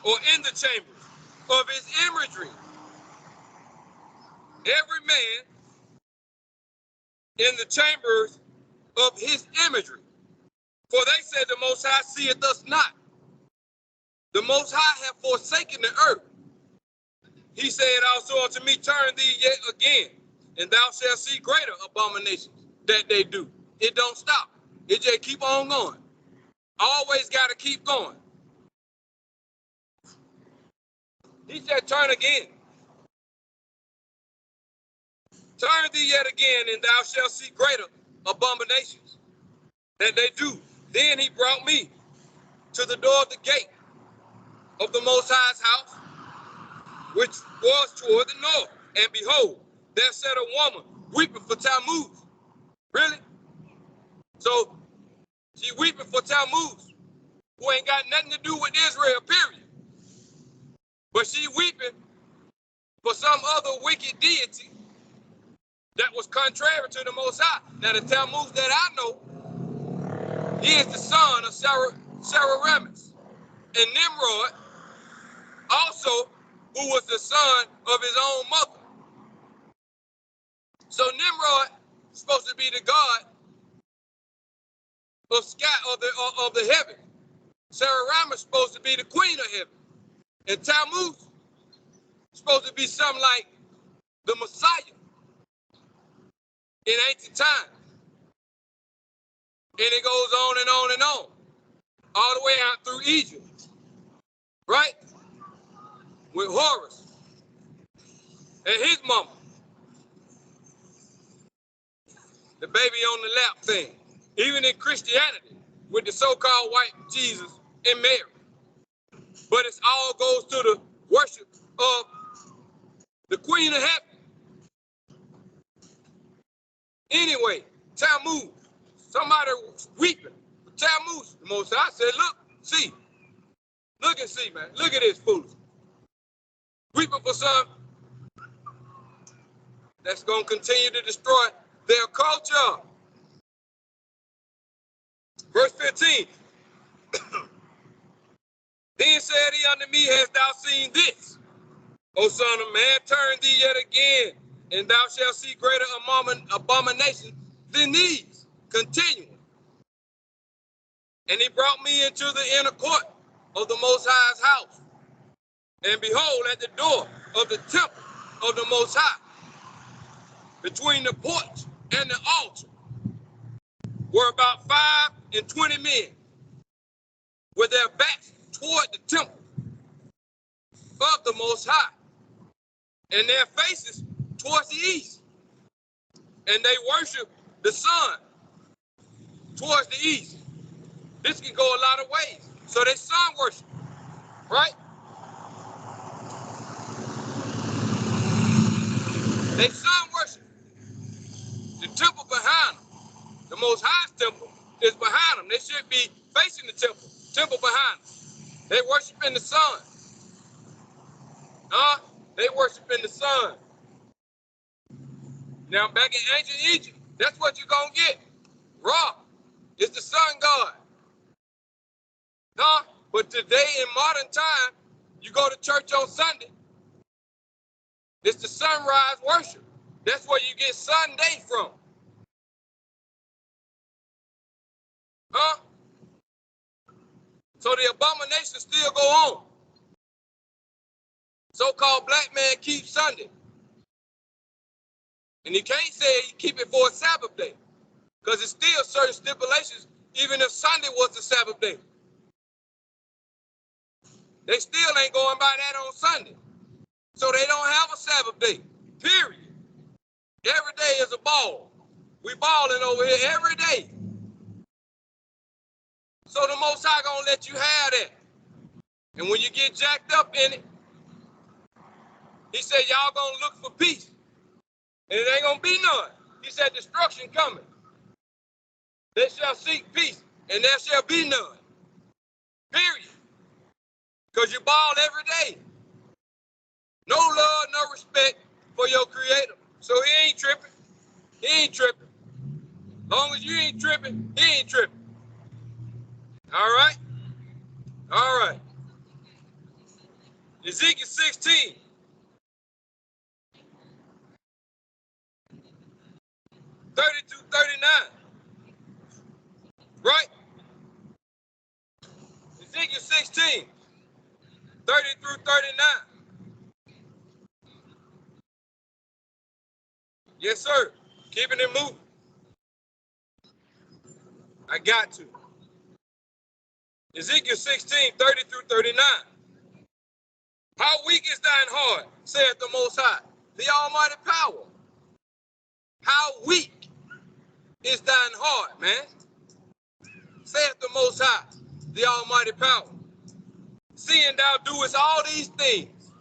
or in the chambers of his imagery. Every man in the chambers of his imagery. For they said the Most High seeth us not. The Most High have forsaken the earth. He said also unto me, turn thee yet again, and thou shalt see greater abominations that they do. it don't stop. It just keep on going. Always got to keep going. He said, turn again. Turn thee yet again, and thou shalt see greater abominations than they do. Then he brought me to the door of the gate of the Most High's house, which was toward the north. And behold, there sat a woman weeping for Tammuz. Really? So she weeping for Tammuz, who ain't got nothing to do with Israel, period. But she weeping for some other wicked deity that was contrary to the Most High. Now the Tammuz that I know, he is the son of Semiramis. And Nimrod, also, who was the son of his own mother. So Nimrod is supposed to be the god of sky of the heaven. Semiramis is supposed to be the queen of heaven. And Tammuz is supposed to be something like the Messiah in ancient times. And it goes on and on and on, all the way out through Egypt, right? With Horus and his mama, the baby on the lap thing. Even in Christianity, with the so-called white Jesus and Mary. But it all goes to the worship of the Queen of Heaven. Anyway, Tammuz, somebody was weeping for Tammuz. The Most High said, look, see. Look and see, man. Look at this foolishness. Weeping for something that's going to continue to destroy their culture. Verse 15. Then said he unto me, hast thou seen this? O son of man, turn thee yet again, and thou shalt see greater abominations than these, continuing. And he brought me into the inner court of the Most High's house. And behold, at the door of the temple of the Most High, between the porch and the altar, were about 25 men, with their backs toward the temple of the Most High, and their faces towards the east. And they worship the sun towards the east. This can go a lot of ways. So they sun worship, right? They sun worship. The temple behind them, the Most High's temple, is behind them. They should be facing the temple behind them. They worship in the sun. They worship in the sun. Now, back in ancient Egypt, that's what you're going to get. Ra is the sun god. But today in modern time, you go to church on Sunday, it's the sunrise worship. That's where you get Sunday from. So the abominations still go on. So-called black man keeps Sunday. And he can't say he keep it for a Sabbath day, because it's still certain stipulations, even if Sunday was the Sabbath day. They still ain't going by that on Sunday. So they don't have a Sabbath day, period. Every day is a ball. We balling over here every day. So the Most High gonna let you have that. And when you get jacked up in it, he said, y'all gonna look for peace. And it ain't gonna be none. He said, destruction coming. They shall seek peace, and there shall be none. Period. Because you ball every day. No love, no respect for your creator. So he ain't tripping. He ain't tripping. Long as you ain't tripping, he ain't tripping. All right? All right. Ezekiel 16. 30-39. Right? Ezekiel 16. 30-39. Yes, sir. Keeping it moving. I got to. Ezekiel 16, 30 through 39. How weak is thine heart, saith the Most High, the Almighty Power. How weak is thine heart, man, saith the Most High, the Almighty Power. Seeing thou doest all these things,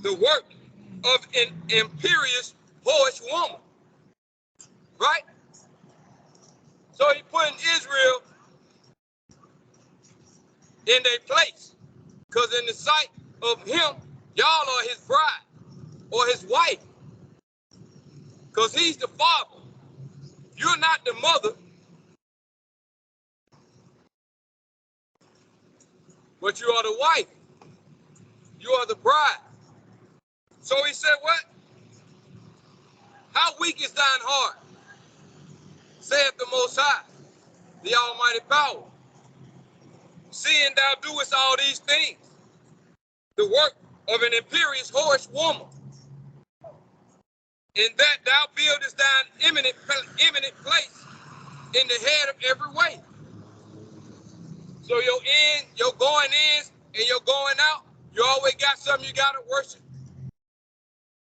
the work of an imperious, whorish woman. Right? So he putting Israel in their place. Because in the sight of him, y'all are his bride or his wife. Because he's the father. You're not the mother, but you are the wife. You are the bride. So he said what? How weak is thine heart, saith the Most High, the Almighty Power. Seeing thou doest all these things, the work of an imperious, whorish woman, in that thou buildest thine eminent place in the head of every way. So your going ins and your going out, you always got something you gotta worship.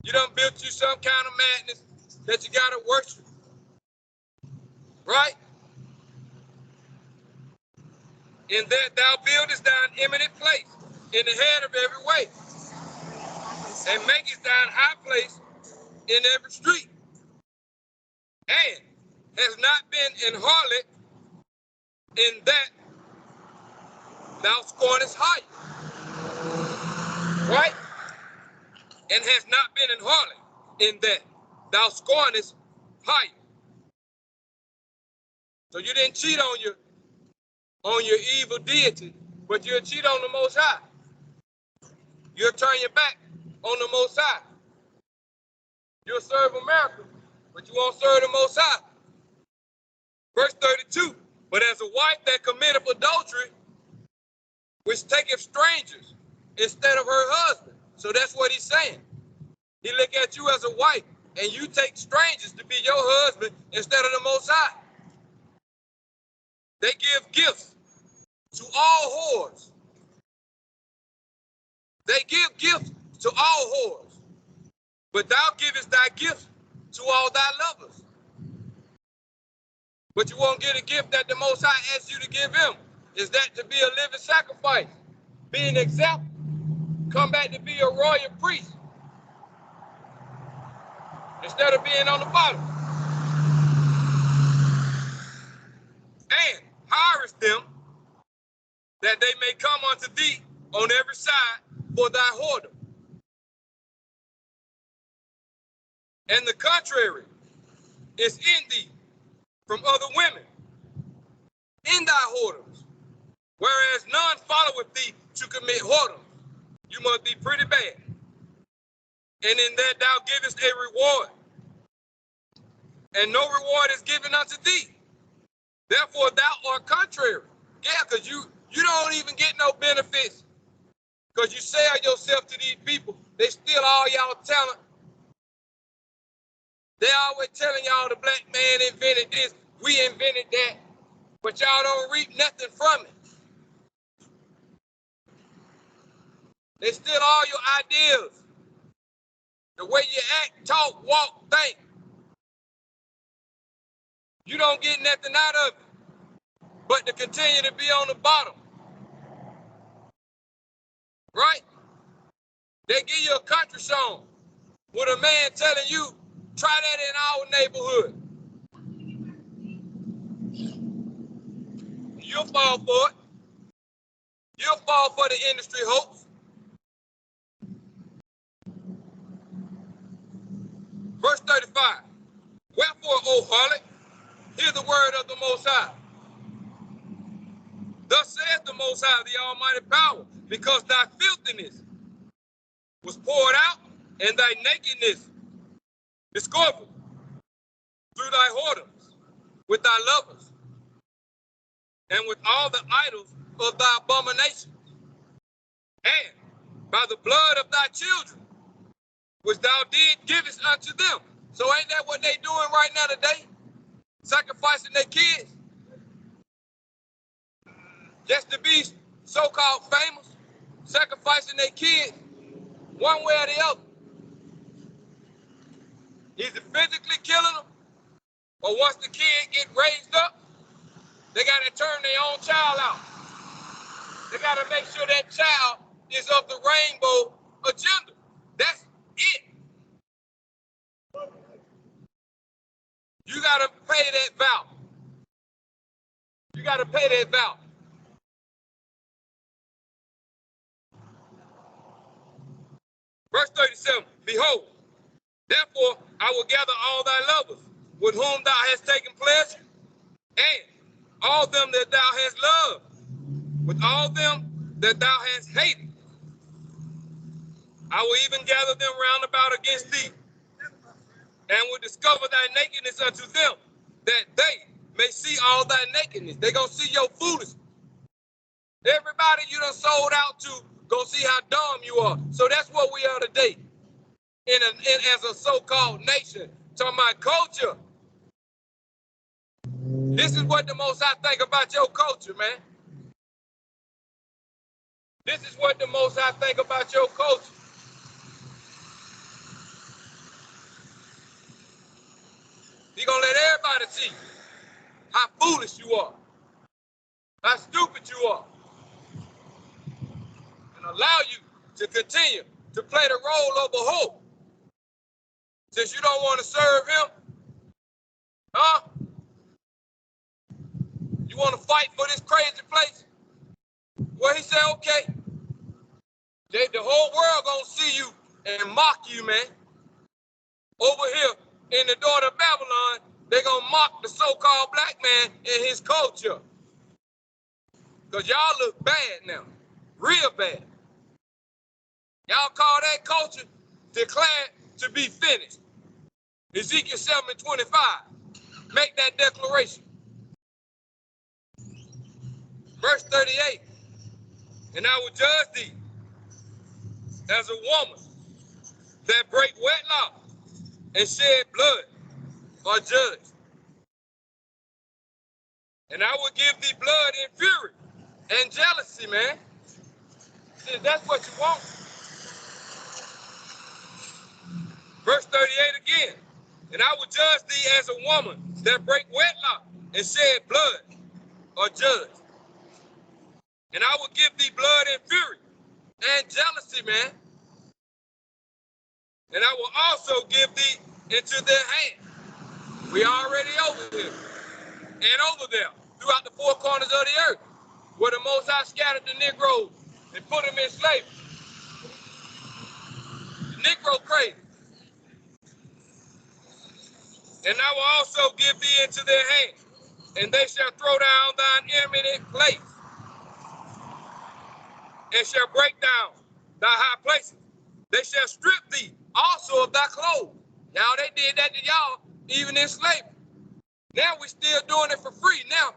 You done built you some kind of madness that you gotta worship. Right? In that thou buildest thine eminent place in the head of every way, and makest thine high place in every street, and has not been an harlot in that thou scornest height. Right? And has not been an harlot in that thou scornest height. So you didn't cheat on your evil deity, but you'll cheat on the Most High. You'll turn your back on the Most High. You'll serve America, but you won't serve the Most High. Verse 32, but as a wife that committeth adultery, which taketh strangers instead of her husband. So that's what he's saying. He look at you as a wife, and you take strangers to be your husband instead of the Most High. They give gifts to all whores. They give gifts to all whores. But thou givest thy gift to all thy lovers. But you won't get a gift that the Most High asks you to give him. Is that to be a living sacrifice? Be an example. Come back to be a royal priest. Instead of being on the bottom. And hirest them that they may come unto thee on every side for thy whoredom. And the contrary is in thee from other women in thy whoredoms, whereas none followeth thee to commit whoredom. You must be pretty bad. And in that thou givest a reward, and no reward is given unto thee. Therefore thou art contrary. Yeah, because you don't even get no benefits. Because you sell yourself to these people. They steal all y'all talent. They always telling y'all the black man invented this, we invented that, but y'all don't reap nothing from it. They steal all your ideas. The way you act, talk, walk, think. You don't get nothing out of it, but to continue to be on the bottom. Right? They give you a country song with a man telling you, try that in our neighborhood. You'll fall for it. You'll fall for the industry hopes. Verse 35. Wherefore, O harlot, hear the word of the Most High. Thus saith the Most High, the Almighty Power, because thy filthiness was poured out, and thy nakedness discovered through thy whoredoms with thy lovers, and with all the idols of thy abominations, and by the blood of thy children, which thou did givest unto them. So ain't that what they doing right now today? Sacrificing their kids? just to be so-called famous, sacrificing their kids one way or the other. Either physically killing them, or once the kid get raised up, they got to turn their own child out. They got to make sure that child is of the rainbow agenda. That's it. You got to pay that vow. You got to pay that vow. Verse 37, behold, therefore I will gather all thy lovers with whom thou hast taken pleasure, and all them that thou hast loved, with all them that thou hast hated. I will even gather them round about against thee, and will discover thy nakedness unto them, that they may see all thy nakedness. They gonna see your foolishness. Everybody you done sold out to, gonna see how dumb you are. So that's what we are today, as a so-called nation. Talking about culture. This is what the Most High think about your culture, man. This is what the Most High think about your culture. He gonna let everybody see how foolish you are, how stupid you are, and allow you to continue to play the role of a hoe. Since you don't want to serve him, huh? You want to fight for this crazy place? Well, he said, okay. The whole world gonna see you and mock you, man. Over here in the daughter of Babylon, they gonna mock the so-called black man and his culture. Because y'all look bad now, real bad. Y'all call that culture declared to be finished. Ezekiel 7:25, make that declaration. Verse 38, and I will judge thee as a woman that break wedlock and shed blood or judge. And I will give thee blood and fury and jealousy, man. See, that's what you want. Verse 38 again. And I will judge thee as a woman that break wedlock and shed blood or judge. And I will give thee blood and fury and jealousy, man. And I will also give thee into their hand. We already over here and over there throughout the four corners of the earth, where the Most High scattered the Negroes and put them in slavery. The Negro crazy. And I will also give thee into their hand, and they shall throw down thine eminent place, and shall break down thy high places. They shall strip thee also of thy clothes. Now they did that to y'all, even in slavery. Now we still doing it for free. Now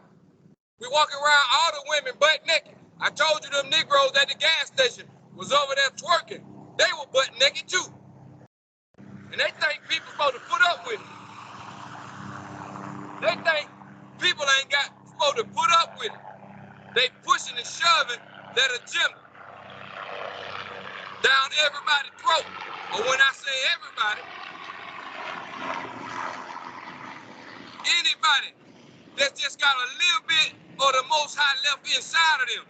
we walking around all the women butt naked. I told you them Negroes at the gas station was over there twerking. They were butt naked too. And they think people supposed to put up with it. They think people ain't supposed to put up with it. They pushing and shoving that agenda down everybody's throat. But when I say everybody, anybody that's just got a little bit of the Most High left inside of them.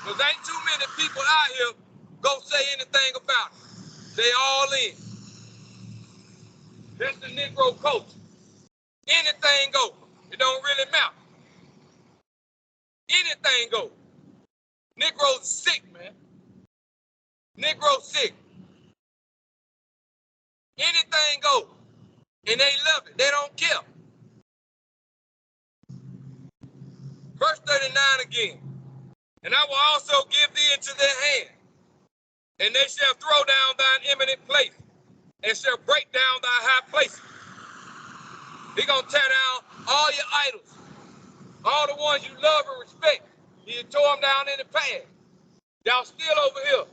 Because ain't too many people out here go say anything about it. They all in. That's the Negro culture. Anything go. It don't really matter. Anything go. Negroes sick, man. Negroes sick. Anything go. And they love it. They don't care. Verse 39 again. And I will also give thee into their hand, and they shall throw down thine eminent place, and shall break down thy high places. He gonna tear down all your idols, all the ones you love and respect. He tore them down in the past. Y'all still over here.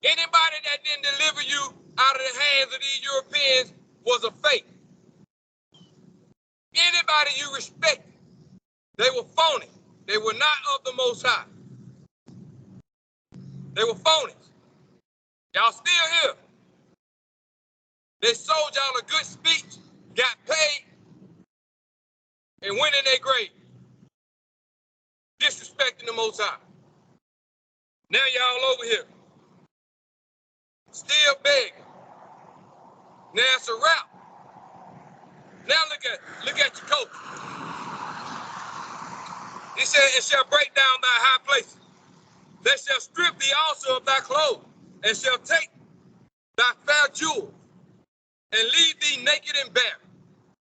Anybody that didn't deliver you out of the hands of these Europeans was a fake. anybody you respected, they were phony. They were not of the Most High. They were phonies. Y'all still here. They sold y'all a good speech, got paid, and went in their grave, disrespecting the Most High. Now y'all over here, still begging. Now it's a wrap. Now look at your coach. He said, it shall break down thy high places. They shall strip thee also of thy clothes, and shall take thy fair jewels, and leave thee naked and bare.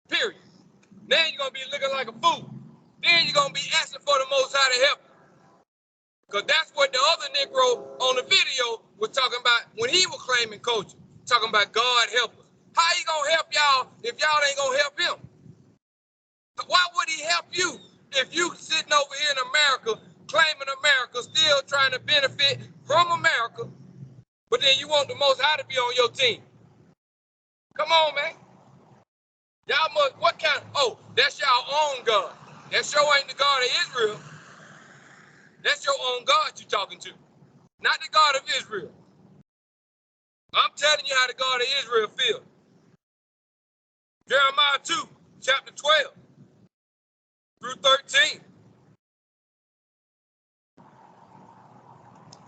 Period. Now you're going to be looking like a fool. Then you're going to be asking for the Most High to help you. Because that's what the other Negro on the video was talking about when he was claiming coaching, talking about God help us. How he going to help y'all if y'all ain't going to help him? Why would he help you if you sitting over here in America, claiming America, still trying to benefit from America, but then you want the Most High to be on your team? Come on, man. Y'all must, what kind of, oh, that's y'all own God. That sure ain't the God of Israel. That's your own God you're talking to, not the God of Israel. I'm telling you how the God of Israel feels. Jeremiah 2, chapter 12 through 13.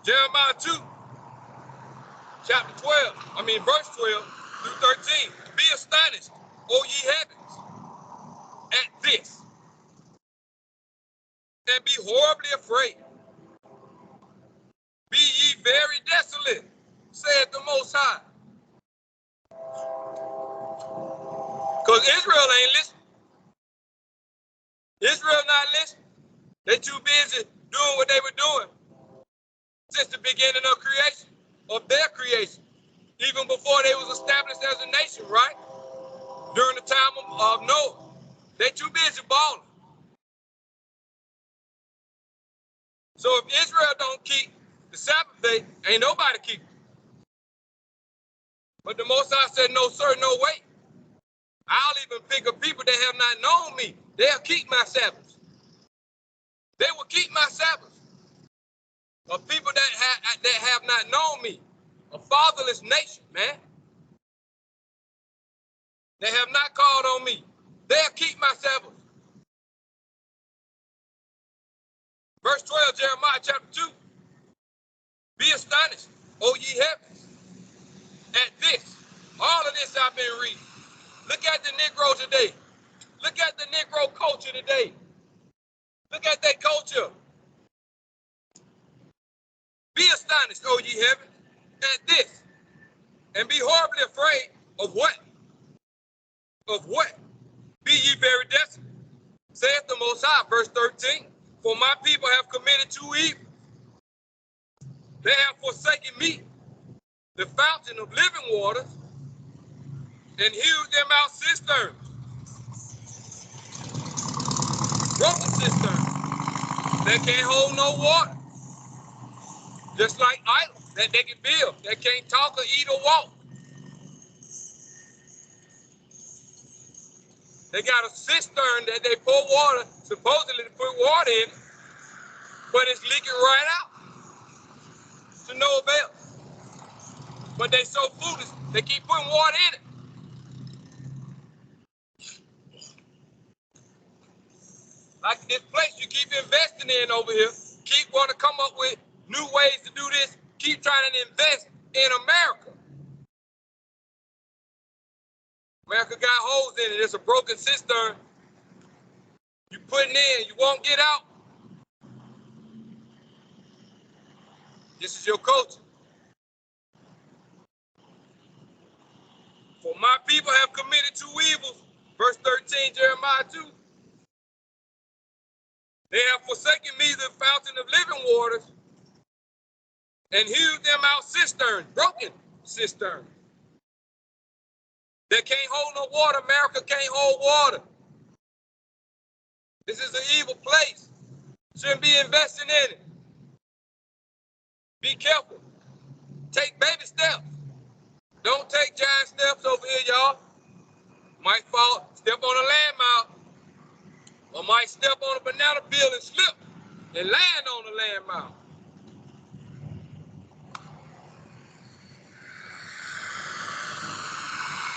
Jeremiah 2, verse 12 through 13. Be astonished, O ye heavens, at this, and be horribly afraid. Be ye very desolate, saith the Most High. Because Israel ain't listening. Israel not listening. They too busy doing what they were doing since the beginning of creation, of their creation, even before they was established as a nation, right? During the time of Noah. They too busy balling. So if Israel don't keep the Sabbath day, ain't nobody keep it. But the Most High said, no, sir, no way. I'll even pick up people that have not known me. They'll keep my Sabbaths. They will keep my Sabbaths. Of people that have not known me. A fatherless nation, man. They have not called on me. They'll keep my Sabbath. Verse 12, Jeremiah chapter 2. Be astonished, O ye heavens, at this. All of this I've been reading. Look at the Negro today. Look at the Negro culture today. Look at that culture. Be astonished, O ye heavens, at this. And be horribly afraid of what? Of what? Be ye very desolate, saith the Most High, verse 13. For my people have committed two evils. They have forsaken me, the fountain of living waters, and hewed them out cisterns, broken cisterns that can't hold no water. Just like idols that they can build, that can't talk or eat or walk. They got a cistern that they pour water, supposedly to put water in, but it's leaking right out to no avail. But they so foolish, they keep putting water in it. Like this place you keep investing in over here, keep wanting to come up with new ways to do this, keep trying to invest in America. America got holes in it. It's a broken cistern. You putting in, you won't get out. This is your culture. For my people have committed two evils. Verse 13, Jeremiah 2. They have forsaken me, the fountain of living waters, and hewed them out cisterns, broken cisterns. That can't hold no water. America can't hold water. This is an evil place. Shouldn't be investing in it. Be careful. Take baby steps. Don't take giant steps over here, y'all. Might fall, step on a landmine. or might step on a banana peel and slip and land on the landmine.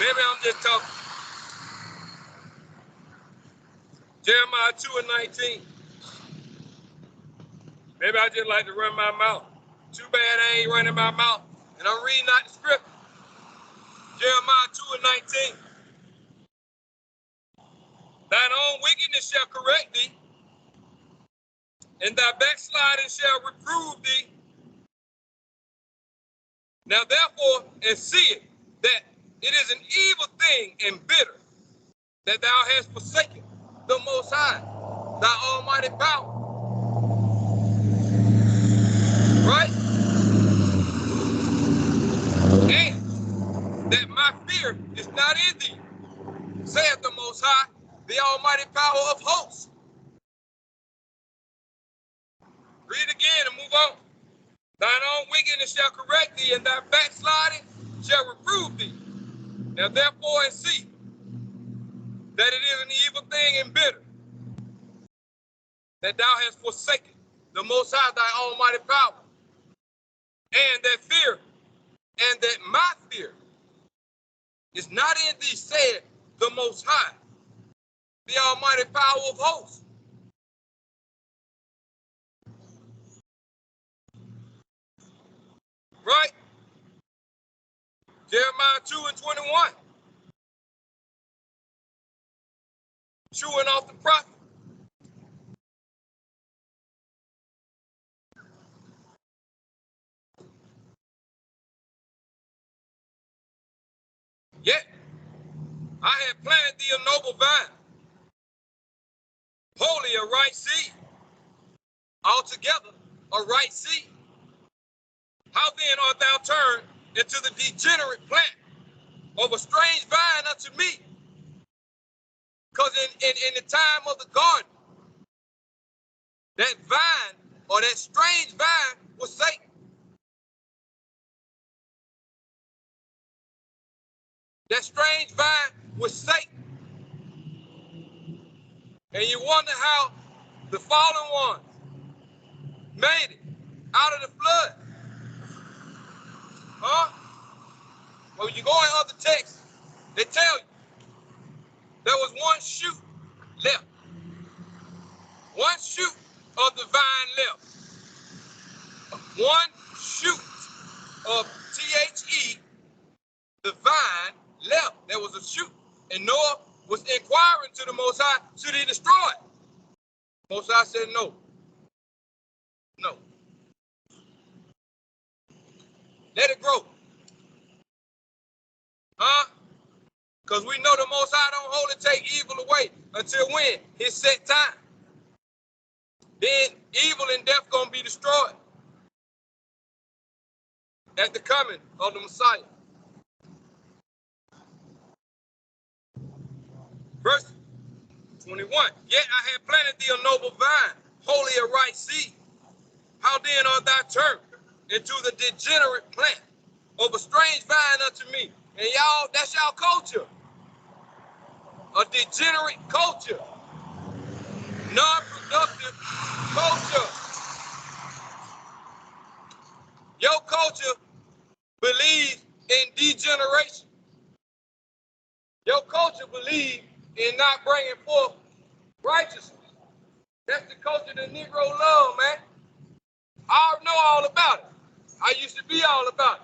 Maybe I'm just talking. Jeremiah 2:19. Maybe I just like to run my mouth. Too bad I ain't running my mouth. And I'm reading out the script. Jeremiah 2:19. Thine own wickedness shall correct thee, and thy backsliding shall reprove thee. Now therefore, and see it, that it is an evil thing and bitter, that thou hast forsaken the Most High, thy almighty power. Right? And that my fear is not in thee, saith the Most High, the almighty power of hosts. Read again and move on. Thine own wickedness shall correct thee, and thy backsliding shall reprove thee. Now therefore, and see that it is an evil thing and bitter, that thou hast forsaken the Most High, thy almighty power, and that fear, and that my fear is not in thee, said the Most High, the almighty power of hosts. Right? Jeremiah 2:21. Chewing off the prophet. Yet I have planted thee a noble vine, wholly a right seed, altogether a right seed. How then art thou turned into the degenerate plant of a strange vine unto me? Because in the time of the garden, that vine or that strange vine was Satan. That strange vine was Satan. And you wonder how the fallen ones made it out of the flood. Huh? Well, you go in other texts, they tell you there was one shoot left. One shoot of the vine left. One shoot of THE, the vine left. There was a shoot. And Noah was inquiring to the Most High, should he destroy it? Most High said no. No. Let it grow. Huh? Because we know the Most High don't hold and take evil away until when? His set time. Then evil and death gonna be destroyed at the coming of the Messiah. Verse 21. Yet I have planted thee a noble vine, wholly a right seed. How then art thou turned into the degenerate plant of a strange vine unto me? And y'all, that's y'all culture. A degenerate culture. Non-productive culture. Your culture believes in degeneration. Your culture believes in not bringing forth righteousness. That's the culture the Negro love, man. I know all about it. I used to be all about it.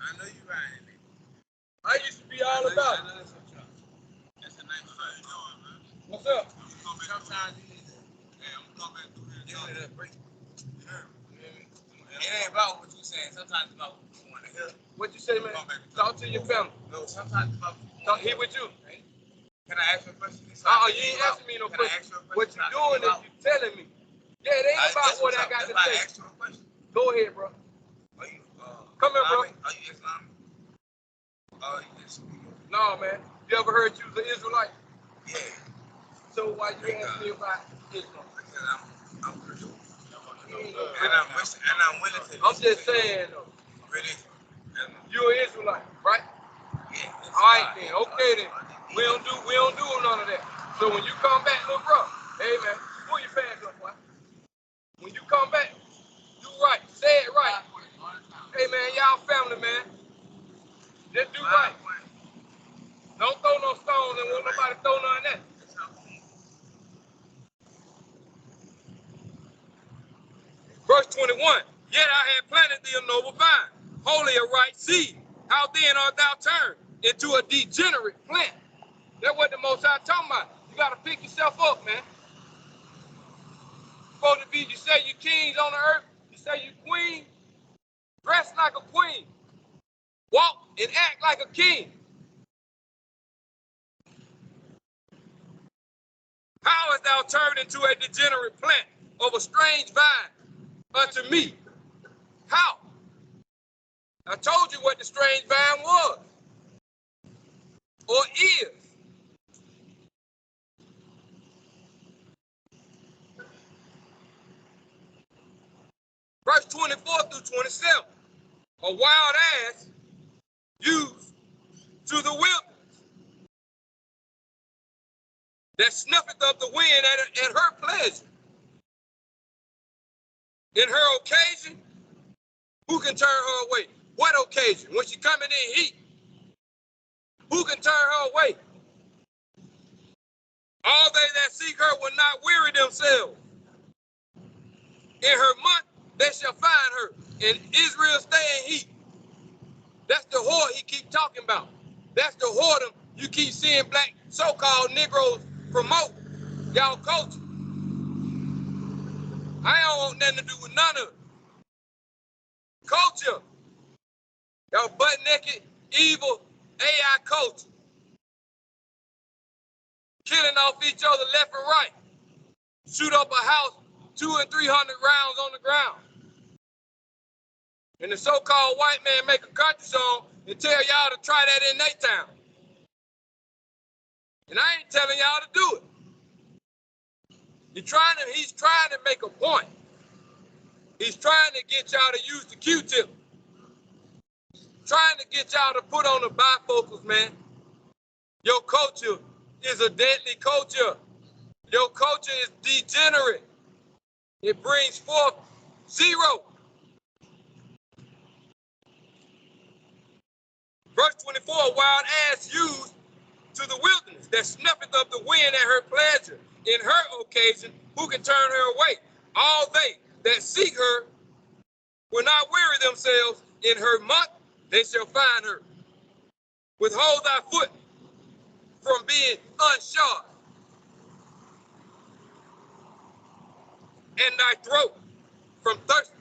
I know you right, man. I used to be all about it. That's a nice thing, man. What's up? Sometimes you need to, I'm gonna come back through here and give it a break. It ain't about what you saying. Sometimes it's about what you want to hear. What you say, man? Talk to your family. No, sometimes it's about Talk here with you. Can I ask you a question? You ain't asking me no question. What you doing is you telling me. Yeah, it ain't about what I got to say. I asked you a question. Go ahead, bro. Are you, come here, bro. Are you Islamic? Are you Islamic? No, man. You ever heard you was an Israelite? Yeah. So why you ask me about Islam? Because I'm Christian. And I'm willing to. I'm just saying, though. Really? You're an Israelite, right? Yeah. All right, then. Okay, then. We don't do none of that. So when you come back, little bro, hey man, pull your pants up, boy. When you come back, do right, say it right. Hey man, y'all family, man. Just do right. Don't throw no stones and won't nobody throw none of that. Verse 21, yet I had planted thee a noble vine, wholly a right seed. How then art thou turned into a degenerate plant? That's what the Most High talking about. You got to pick yourself up, man. Supposed to be, you say you kings on the earth, you say you queen, dress like a queen, walk and act like a king. How hast thou turned into a degenerate plant of a strange vine unto me? How? I told you what the strange vine was, or is. Verse 24 through 27, a wild ass used to the wilderness, that snuffeth up the wind at her pleasure. In her occasion, who can turn her away? What occasion? When she coming in heat, who can turn her away? All they that seek her will not weary themselves. In her month, they shall find her. And Israel stay in heat. That's the whore he keep talking about. That's the whoredom you keep seeing black so-called Negroes promote. Y'all culture. I don't want nothing to do with none of it. Culture. Y'all butt naked, evil, AI culture. Killing off each other left and right. Shoot up a house, 200 and 300 rounds on the ground. And the so-called white man make a country song and tell y'all to try that in their town. And I ain't telling y'all to do it. He's trying to make a point. He's trying to get y'all to use the Q-tip. Trying to get y'all to put on the bifocals, man. Your culture is a deadly culture. Your culture is degenerate. It brings forth zero. Verse 24, a wild ass used to the wilderness, that snuffeth up the wind at her pleasure. In her occasion, who can turn her away? All they that seek her will not weary themselves. In her month, they shall find her. Withhold thy foot from being unshod, and thy throat from thirst.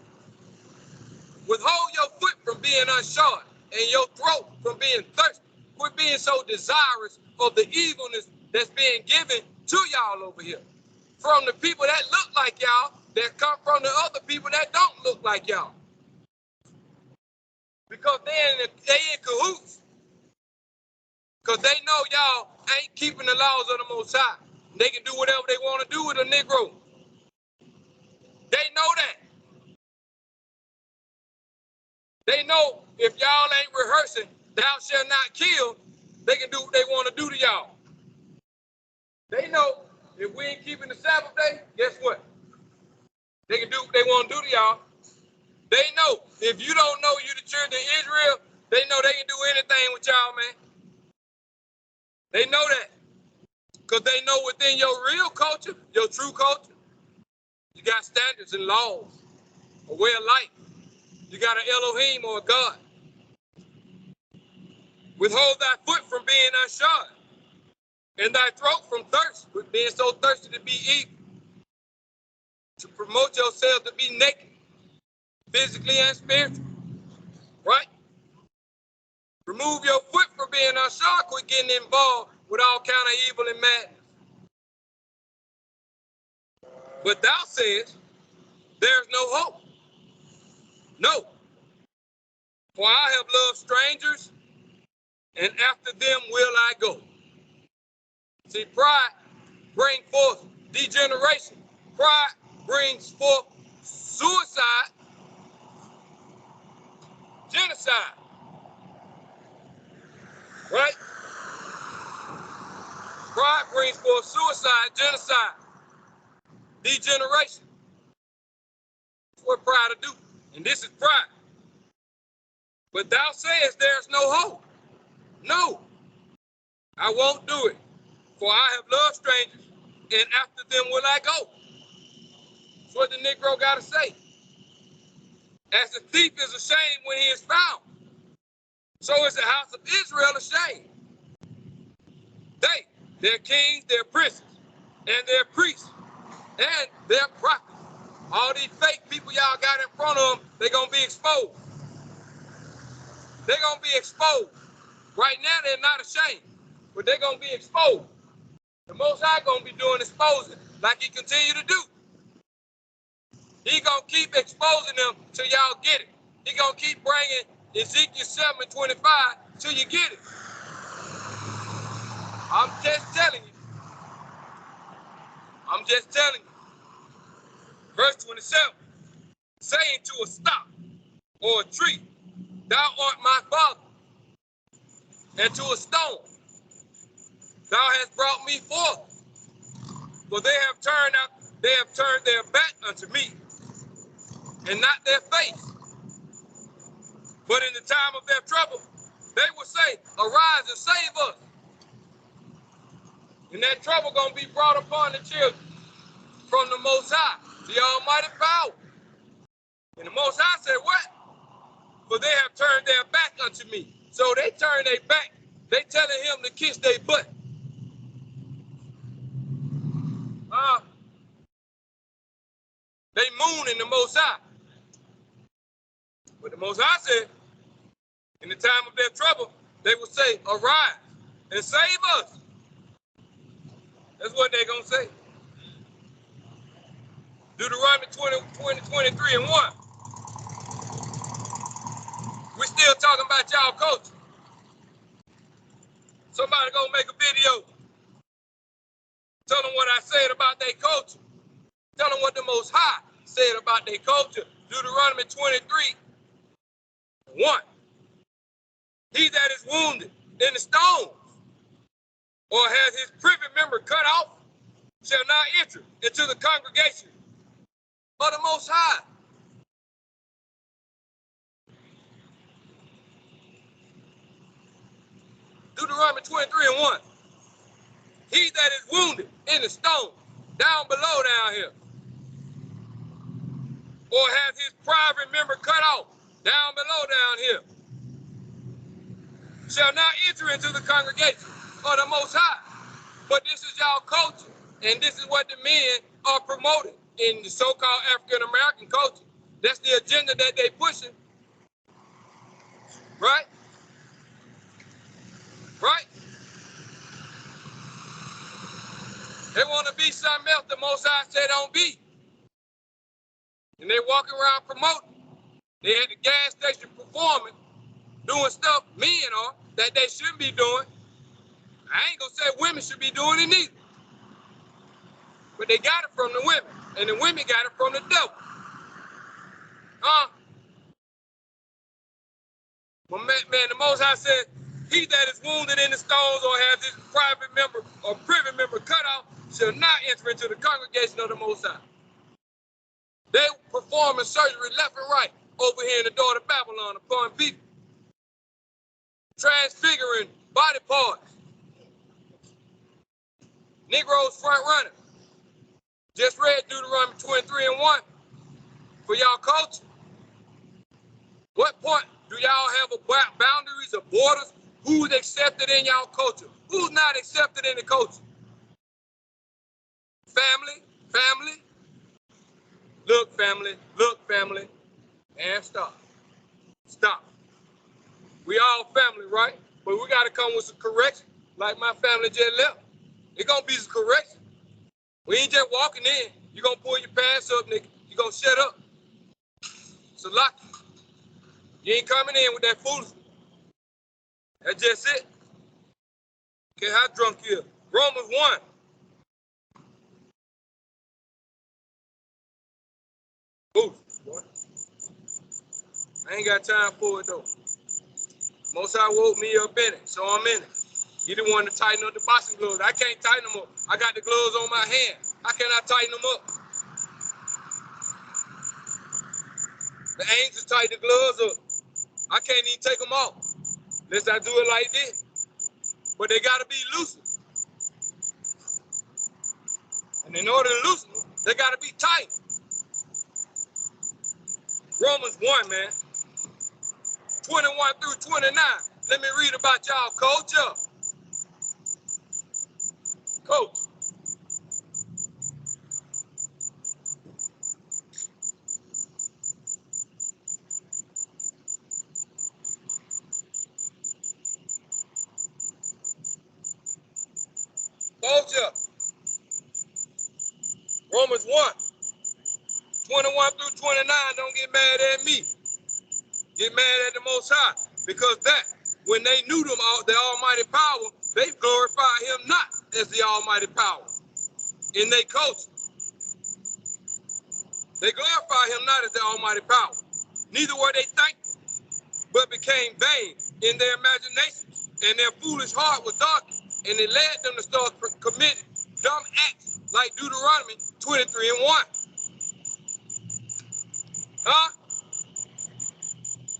Withhold your foot from being unshod, and your throat from being thirsty. Quit being so desirous of the evilness that's being given to y'all over here. From the people that look like y'all, that come from the other people that don't look like y'all. Because they in cahoots. Because they know y'all ain't keeping the laws of the Most High. They can do whatever they want to do with a Negro. They know that. They know if y'all ain't rehearsing, thou shalt not kill, they can do what they want to do to y'all. They know if we ain't keeping the Sabbath day, guess what? They can do what they want to do to y'all. They know if you don't know you the children of Israel, they know they can do anything with y'all, man. They know that. Because they know within your real culture, your true culture, you got standards and laws, a way of life. You got an Elohim or a God. Withhold thy foot from being unshod, and thy throat from thirst, with being so thirsty to be evil. To promote yourself to be naked, physically and spiritually. Right? Remove your foot from being unshod, quit getting involved with all kind of evil and madness. But thou sayest, there's no hope. No. For I have loved strangers, and after them will I go. See, pride brings forth degeneration. Pride brings forth suicide, genocide. Right? Pride brings forth suicide, genocide, degeneration. That's what pride will do. And this is pride. But thou sayest there's no hope. No, I won't do it. For I have loved strangers, and after them will I go. That's what the Negro got to say. As the thief is ashamed when he is found, so is the house of Israel ashamed. They, their kings, their princes, and their priests, and their prophets, all these fake people y'all got in front of them, they're going to be exposed. They're going to be exposed. Right now, they're not ashamed, but they're going to be exposed. The Most High going to be doing exposing like he continue to do. He going to keep exposing them till y'all get it. He going to keep bringing Ezekiel 7:25 till you get it. I'm just telling you. I'm just telling you. Verse 27, saying to a stop or a tree, thou art my father, and to a stone, thou hast brought me forth. For they have turned their back unto me, and not their face. But in the time of their trouble, they will say, arise and save us. And that trouble gonna be brought upon the children from the Most High, the Almighty power. And the Most High said, what? For they have turned their back unto me. So they turn their back. They telling him to kiss their butt. They mooning the Most High. But the Most High said, in the time of their trouble, they will say, arise and save us. That's what they're going to say. Deuteronomy 23 and 1. We're still talking about y'all culture. Somebody gonna make a video. Tell them what I said about their culture. Tell them what the Most High said about their culture. Deuteronomy 23, 1. He that is wounded in the stones or has his privy member cut off shall not enter into the congregation of the Most High. Deuteronomy 23 and 1. He that is wounded in the stone, down below down here, or has his private member cut off, down below down here, shall not enter into the congregation of the Most High. But this is y'all culture, and this is what the men are promoting in the so-called African-American culture. That's the agenda that they pushing, right? Right? They want to be something else the Most High said don't be. And they walking around promoting. They at the gas station performing, doing stuff men are that they shouldn't be doing. I ain't gonna say women should be doing it neither. But they got it from the women, and the women got it from the devil. Well, man, the Most High said, he that is wounded in the stones or has his private member or privy member cut off shall not enter into the congregation of the Most High. They performing surgery left and right over here in the door of Babylon upon people. Transfiguring body parts. Negroes front running. Just read Deuteronomy 23 and 1 for y'all culture. What point do y'all have about boundaries or borders? Who's accepted in y'all culture? Who's not accepted in the culture? Family, family. Look, family, and stop. Stop. We all family, right? But we got to come with some correction, like my family just left. It's going to be some correction. We ain't just walking in. You're going to pull your pants up, nigga. You're going to shut up. So lock you. You ain't coming in with that foolishness. That's just it. Okay, how drunk you are. Romans 1. Ooh, I ain't got time for it though. Most High woke me up in it, so I'm in it. You the one to tighten up the boxing gloves. I can't tighten them up. I got the gloves on my hand. How can I tighten them up? The angels tighten the gloves up. I can't even take them off unless I do it like this. But they got to be loosened. And in order to loosen them, they got to be tight. Romans 1, man. 21 through 29. Let me read about y'all culture. Coach. Culture. Romans 1. 21 through 29. Don't get mad at me. Get mad at the Most High. Because that, when they knew them, the almighty power, they glorified him not as the almighty power. In their culture. They glorified him not as the almighty power. Neither were they thankful, but became vain in their imaginations. And their foolish heart was darkened. And it led them to start committing dumb acts like Deuteronomy 23 and 1. Huh?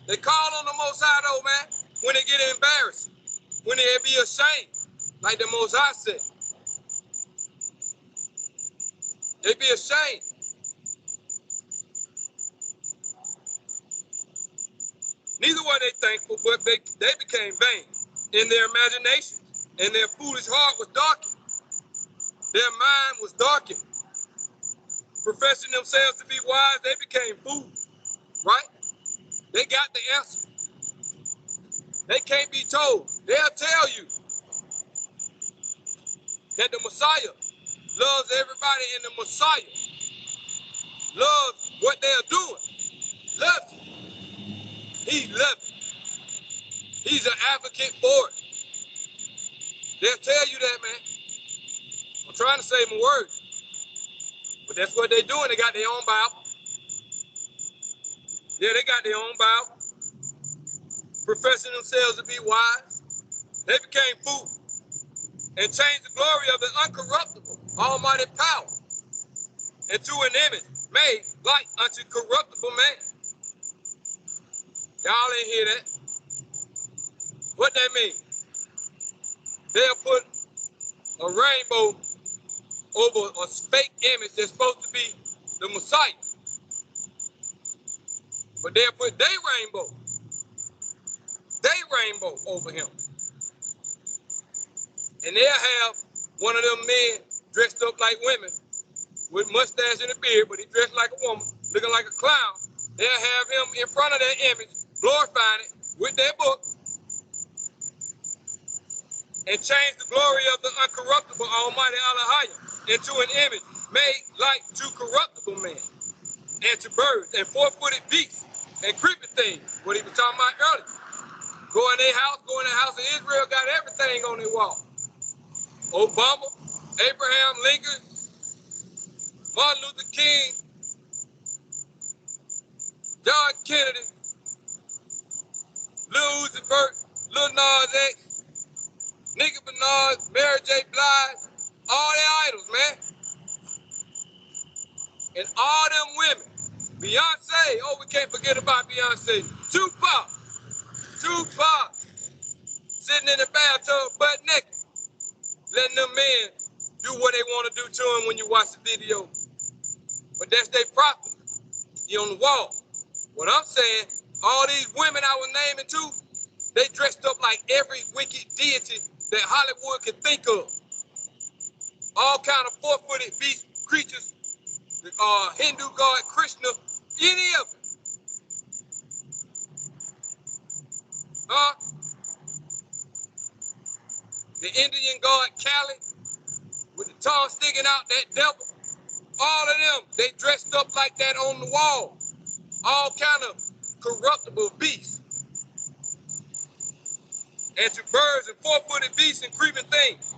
They call on the Most High though, man, when they get embarrassed, when they be ashamed, like the Most High said. They be ashamed. Neither were they thankful, but they became vain in their imagination, and their foolish heart was darkened. Their mind was darkened. Professing themselves to be wise, they became fools, right? They got the answer. They can't be told. They'll tell you that the Messiah loves everybody, and the Messiah loves what they're doing. Loves it. He loves it. He's an advocate for it. They'll tell you that, man. I'm trying to say my words, but that's what they're doing. They got their own Bible. Yeah, they got their own Bible. Professing themselves to be wise. They became fools and changed the glory of the uncorruptible, almighty power into an image made like unto corruptible man. Y'all ain't hear that. What that mean? They'll put a rainbow over a fake image that's supposed to be the Messiah. But they'll put their rainbow over him. And they'll have one of them men dressed up like women with mustache and a beard, but he dressed like a woman, looking like a clown. They'll have him in front of that image, glorifying it with their book, and change the glory of the uncorruptible Almighty Allahayah into an image made like to corruptible men, and to birds, and four-footed beasts, and creeping things, what he was talking about earlier. Go in their house, go in the house of Israel, got everything on their wall. Obama, Abraham Lincoln, Martin Luther King, John Kennedy, Lil Uzi Vert, Lil Nas X, Nicki Minaj, Mary J. Blige, all their idols, man. And all them women. Beyonce, oh, we can't forget about Beyonce. Tupac, sitting in the bathtub butt naked, letting them men do what they want to do to him when you watch the video. But that's their prophet. He on the wall. What I'm saying, all these women I was naming too, they dressed up like every wicked deity that Hollywood could think of. All kind of four-footed beast creatures, Hindu god Krishna, any of it. The Indian god Kali, with the tongue sticking out, that devil. All of them, they dressed up like that on the wall. All kind of corruptible beasts. And to birds and four-footed beasts and creeping things.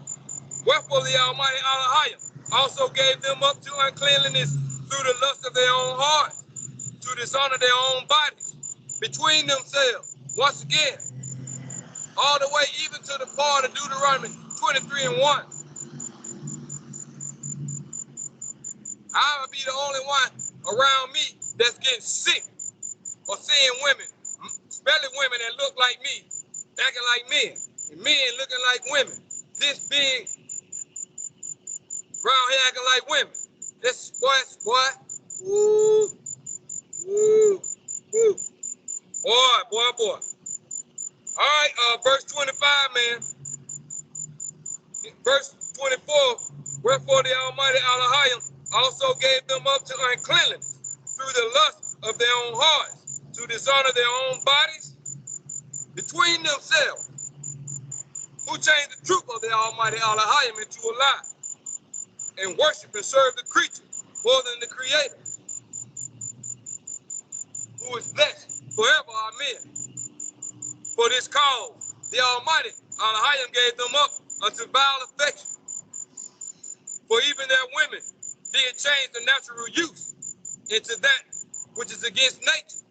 Wherefore the Almighty Allahayah also gave them up to uncleanliness through the lust of their own hearts, to dishonor their own bodies between themselves. Once again, all the way even to the part of Deuteronomy 23 and 1. I would be the only one around me that's getting sick or seeing women, especially women that look like me, acting like men, and men looking like women. This big, brown hair acting like women. This boy, woo, woo, woo. Boy. All right, verse 25, man. Verse 24, wherefore the Almighty Elohim also gave them up to uncleanness through the lust of their own hearts, to dishonor their own bodies between themselves, who changed the truth of the Almighty Elohim into a lie, and worship and serve the creature more than the Creator, who is blessed forever. Amen. For this cause, the Almighty Elohim gave them up unto vile affection. For even their women did change the natural use into that which is against nature.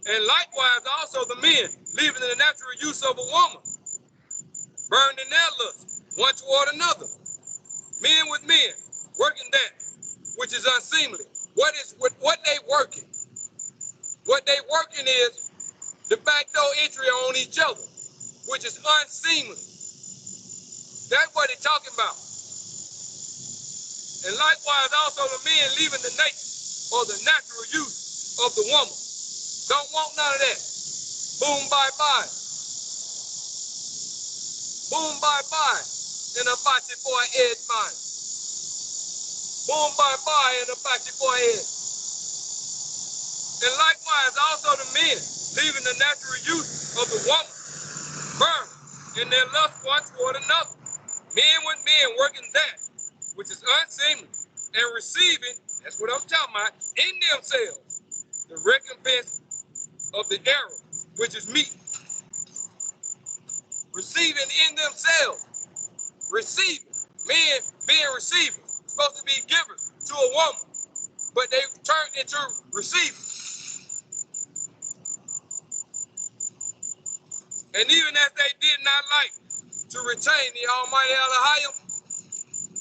And likewise also the men, leaving the natural use of a woman, burned in their lust one toward another. Men with men, working that which is unseemly. What they working? What they working is the backdoor entry on each other, which is unseemly. That's what they're talking about. And likewise also the men leaving the nature or the natural use of the woman. Don't want none of that. Boom, bye-bye. Boom, bye-bye. In a bati boy head mine. Boom, bye-bye in a bati boy head. And likewise also the men leaving the natural use of the woman, burn in their lust one toward another. Men with men working that which is unseemly, and receiving, that's what I'm talking about, in themselves, the recompense of the error, which is meat. Receiving in themselves, receiving, men being receivers, supposed to be givers to a woman, but they turned into receivers. And even as they did not like to retain the Almighty Elohim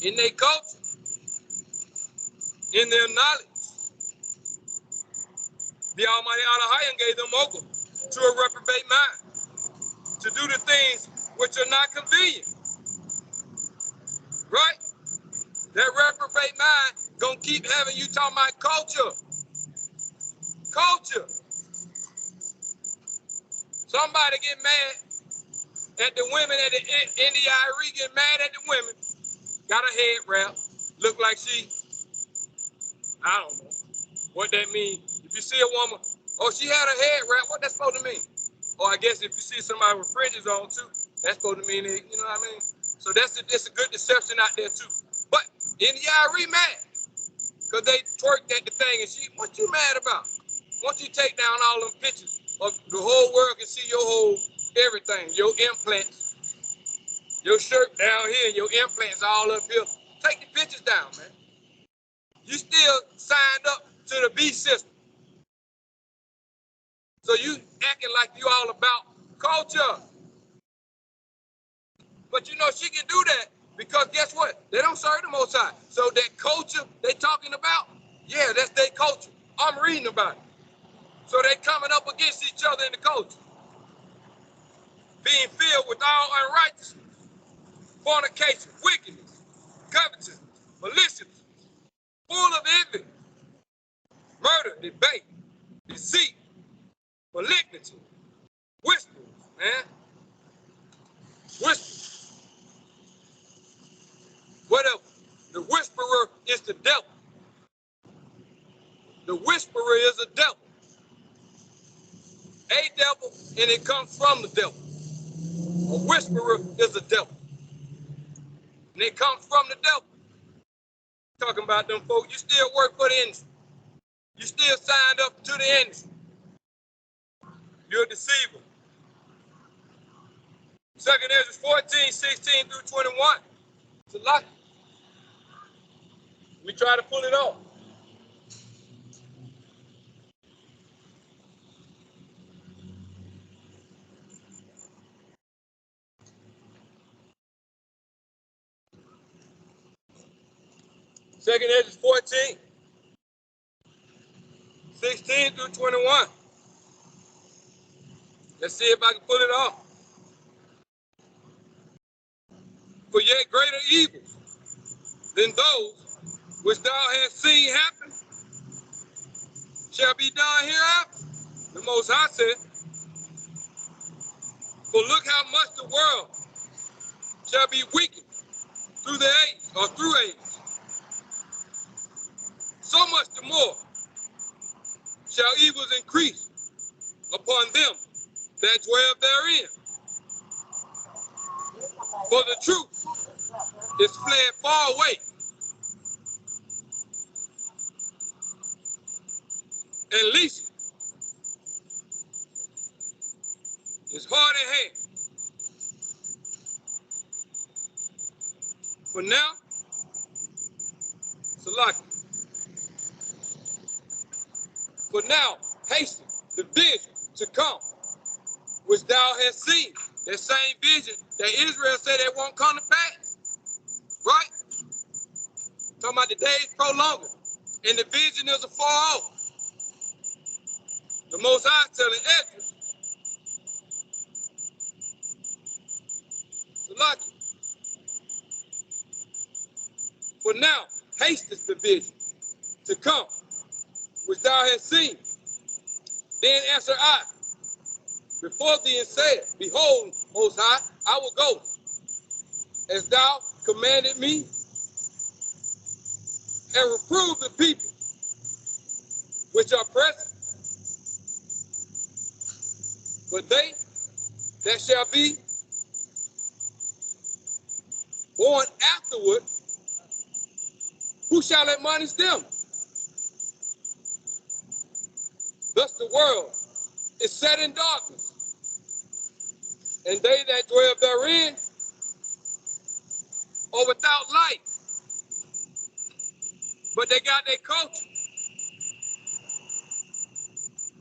in their culture, in their knowledge, the Almighty Elohim gave them over to a reprobate mind, to do the things which are not convenient. Right? That reprobate mind gonna keep having you talking about culture. Culture. Somebody get mad at the women at the NDIRE, get mad at the women, got a head wrap, look like she, I don't know what that means. If you see a woman, oh, she had a head wrap, what that's supposed to mean? Or I guess if you see somebody with fringes on too, that's supposed to mean, you know what I mean? So that's a good deception out there too. But NDIRE mad, because they twerked at the thing, and she, what you mad about? Once you take down all them pictures of the whole world can see your whole everything, your implants, your shirt down here, and your implants all up here. Take the pictures down, man. You still signed up to the B system. So you acting like you all about culture. But you know she can do that because guess what? They don't serve the Most High. So that culture they talking about, yeah, that's their culture. I'm reading about it. So they coming up against each other in the culture. Being filled with all unrighteousness, fornication, wickedness, covetousness, maliciousness, full of envy, murder, debate, deceit, malignity, whispers, man. Whispers. Whatever. The whisperer is the devil. The whisperer is a devil. A devil, and it comes from the devil. A whisperer is a devil. And it comes from the devil. Talking about them folks, you still work for the industry. You still signed up to the industry. You're a deceiver. 2 Ezra 14, 16 through 21. It's a lot. We try to pull it off. Second Ezra 14, 16 through 21. Let's see if I can pull it off. For yet greater evils than those which thou hast seen happen shall be done hereafter. The Most High said, for look how much the world shall be weakened through the age, or through age. So much the more shall evils increase upon them that dwell therein. For the truth is fled far away, and least is hard at hand. For now, Salaki. For now, hasten the vision to come, which thou hast seen. That same vision that Israel said it won't come to pass. Right? Talking about the days prolonging. And the vision is afar off. The Most High telling Ezra, Salaki. For now, hasteth the vision to come, which thou hast seen. Then answer I before thee and said, behold, Most High, I will go, as thou commanded me, and reprove the people which are present. But they that shall be born afterward, who shall admonish them? Thus the world is set in darkness, and they that dwell therein are without light. But they got their culture.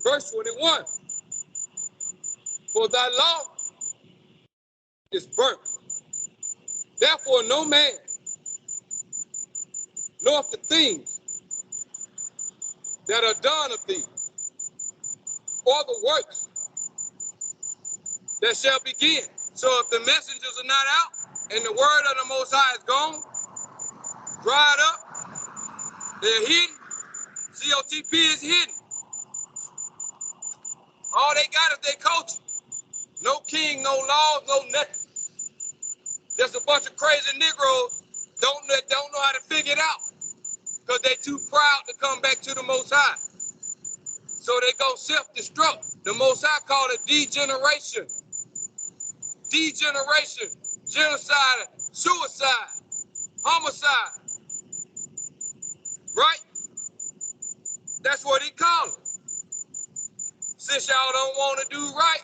Verse 21. For thy law is burnt. Therefore no man knoweth the things that are done of thee, or the works that shall begin. So if the messengers are not out, and the word of the Most High is gone, dried up, they're hidden, COTP is hidden. All they got is their culture. No king, no laws, no nothing. Just a bunch of crazy Negroes don't know how to figure it out because they too proud to come back to the Most High. So they go self-destruct. The Most High called it degeneration. Degeneration, genocide, suicide, homicide. Right? That's what he called it. Since y'all don't want to do right,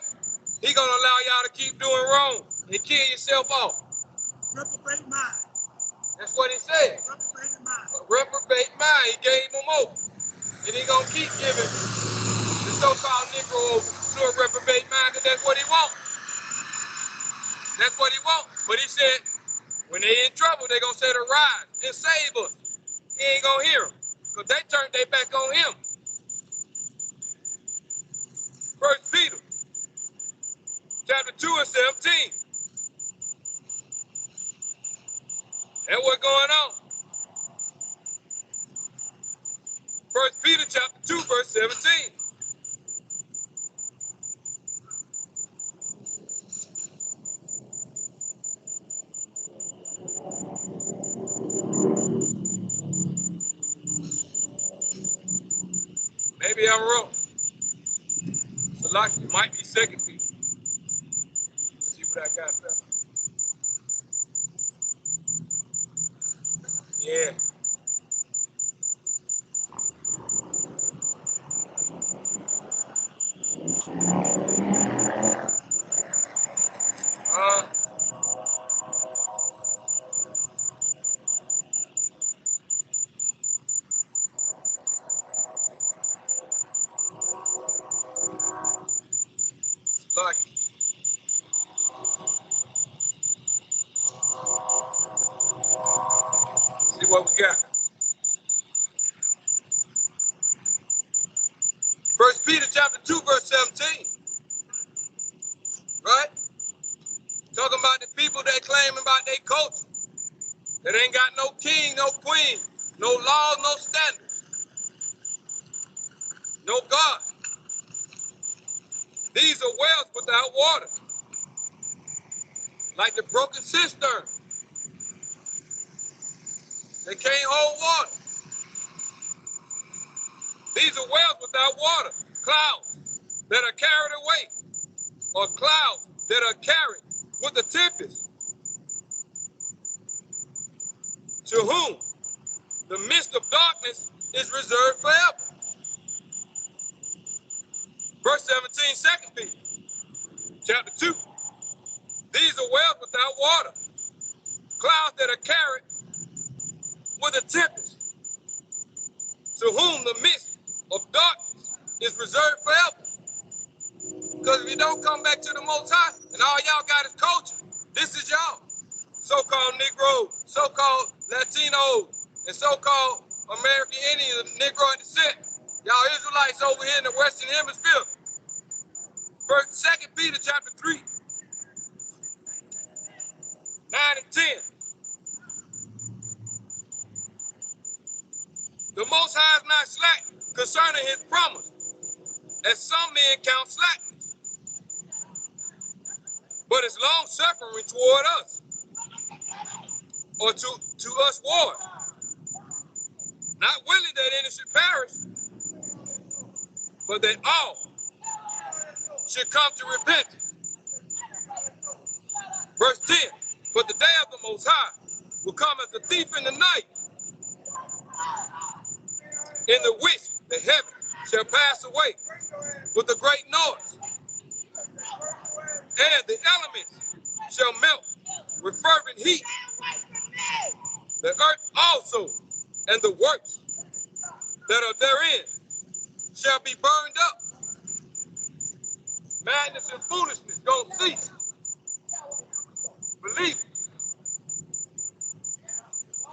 he gonna allow y'all to keep doing wrong and kill yourself off. Reprobate mind. That's what he said. Reprobate mind. A reprobate mind. He gave them over. And he gonna keep giving the so-called Negro over to a reprobate mind because that's what he wants. That's what he wants. But he said, when they in trouble, they gonna say to rise and save us. He ain't gonna hear them because they turned their back on him. First Peter, chapter 2 and 17. That's what's going on. First Peter chapter 2, verse 17. Maybe I'm wrong. So like it might be second Peter. Let's see what I got there. Yeah. Like it. See what we got. Peter chapter 2, verse 17. Right? Talking about the people that claim about their culture. That ain't got no king, no queen, no laws, no standards, no God. These are wells without water, like the broken cistern. They can't hold water. These are wells without water, clouds that are carried away, or clouds that are carried with the tempest, to whom the mist of darkness is reserved forever. Verse 17, 2 Peter, chapter 2. These are wells without water, clouds that are carried with a tempest, to whom the mist of darkness is reserved forever. Because if you don't come back to the Most High, and all y'all got is culture, this is y'all. So-called Negroes, so-called Latinos, and so-called American Indians, Negro descent. Y'all Israelites over here in the Western Hemisphere. First, 2 Peter chapter 3, 9 and 10. The Most High is not slack concerning his promise, as some men count slackness, but is long-suffering toward us, or to us ward, not willing that any should perish, but that all should come to repentance. Verse 10, but the day of the Most High will come as a thief in the night, in the which the heaven shall pass away with a great noise, and the elements shall melt with fervent heat. The earth also and the works that are therein shall be burned up. Madness and foolishness don't cease. Believe it.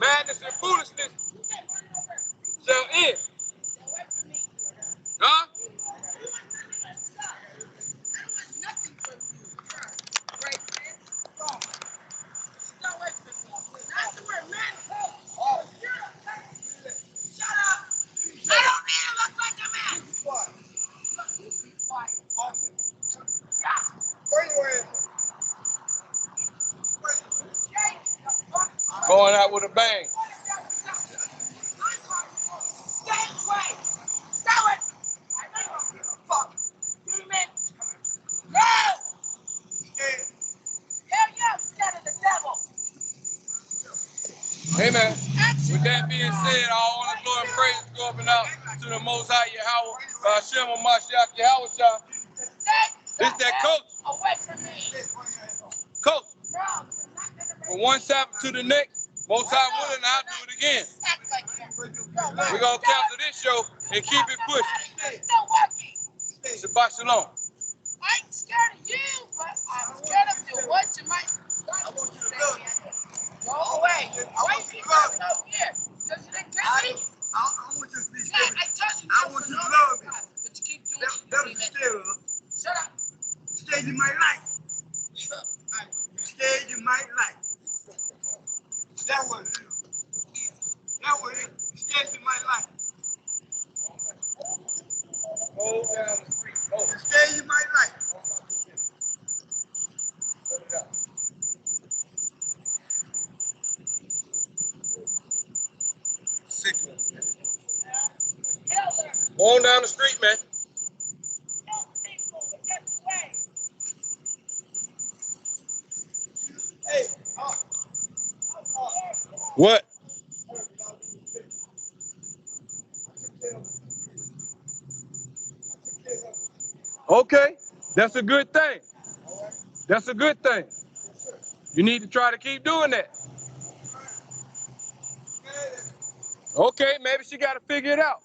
Madness and foolishness shall end. Huh? Going out with a bang. Amen. With that being said, all honor, glory, and praise go up and out to the Most High Yahweh, Hashem Mashiach Yahweh. This that coach. From one Sabbath to the next, Most High willing, I'll do it again. We're going to cancel this show and keep it pushing. Shabbat Shalom. I ain't scared of you, but I'm scared of you. What you might. I want you to love me. Go away. Why you keep coming over here? Because you didn't tell me. I want you to be Yeah, I told you. I want you to love me. But you keep doing That's it. what you're scared of. Shut up. Scared you might like. Scared you might like. That was it. That was it. Scared you might like. Go down the street. Oh. Scared you might like. Sick one. Go on down the street, man. Hey, What? Okay, that's a good thing. That's a good thing. You need to try to keep doing that. Okay, maybe she got to figure it out.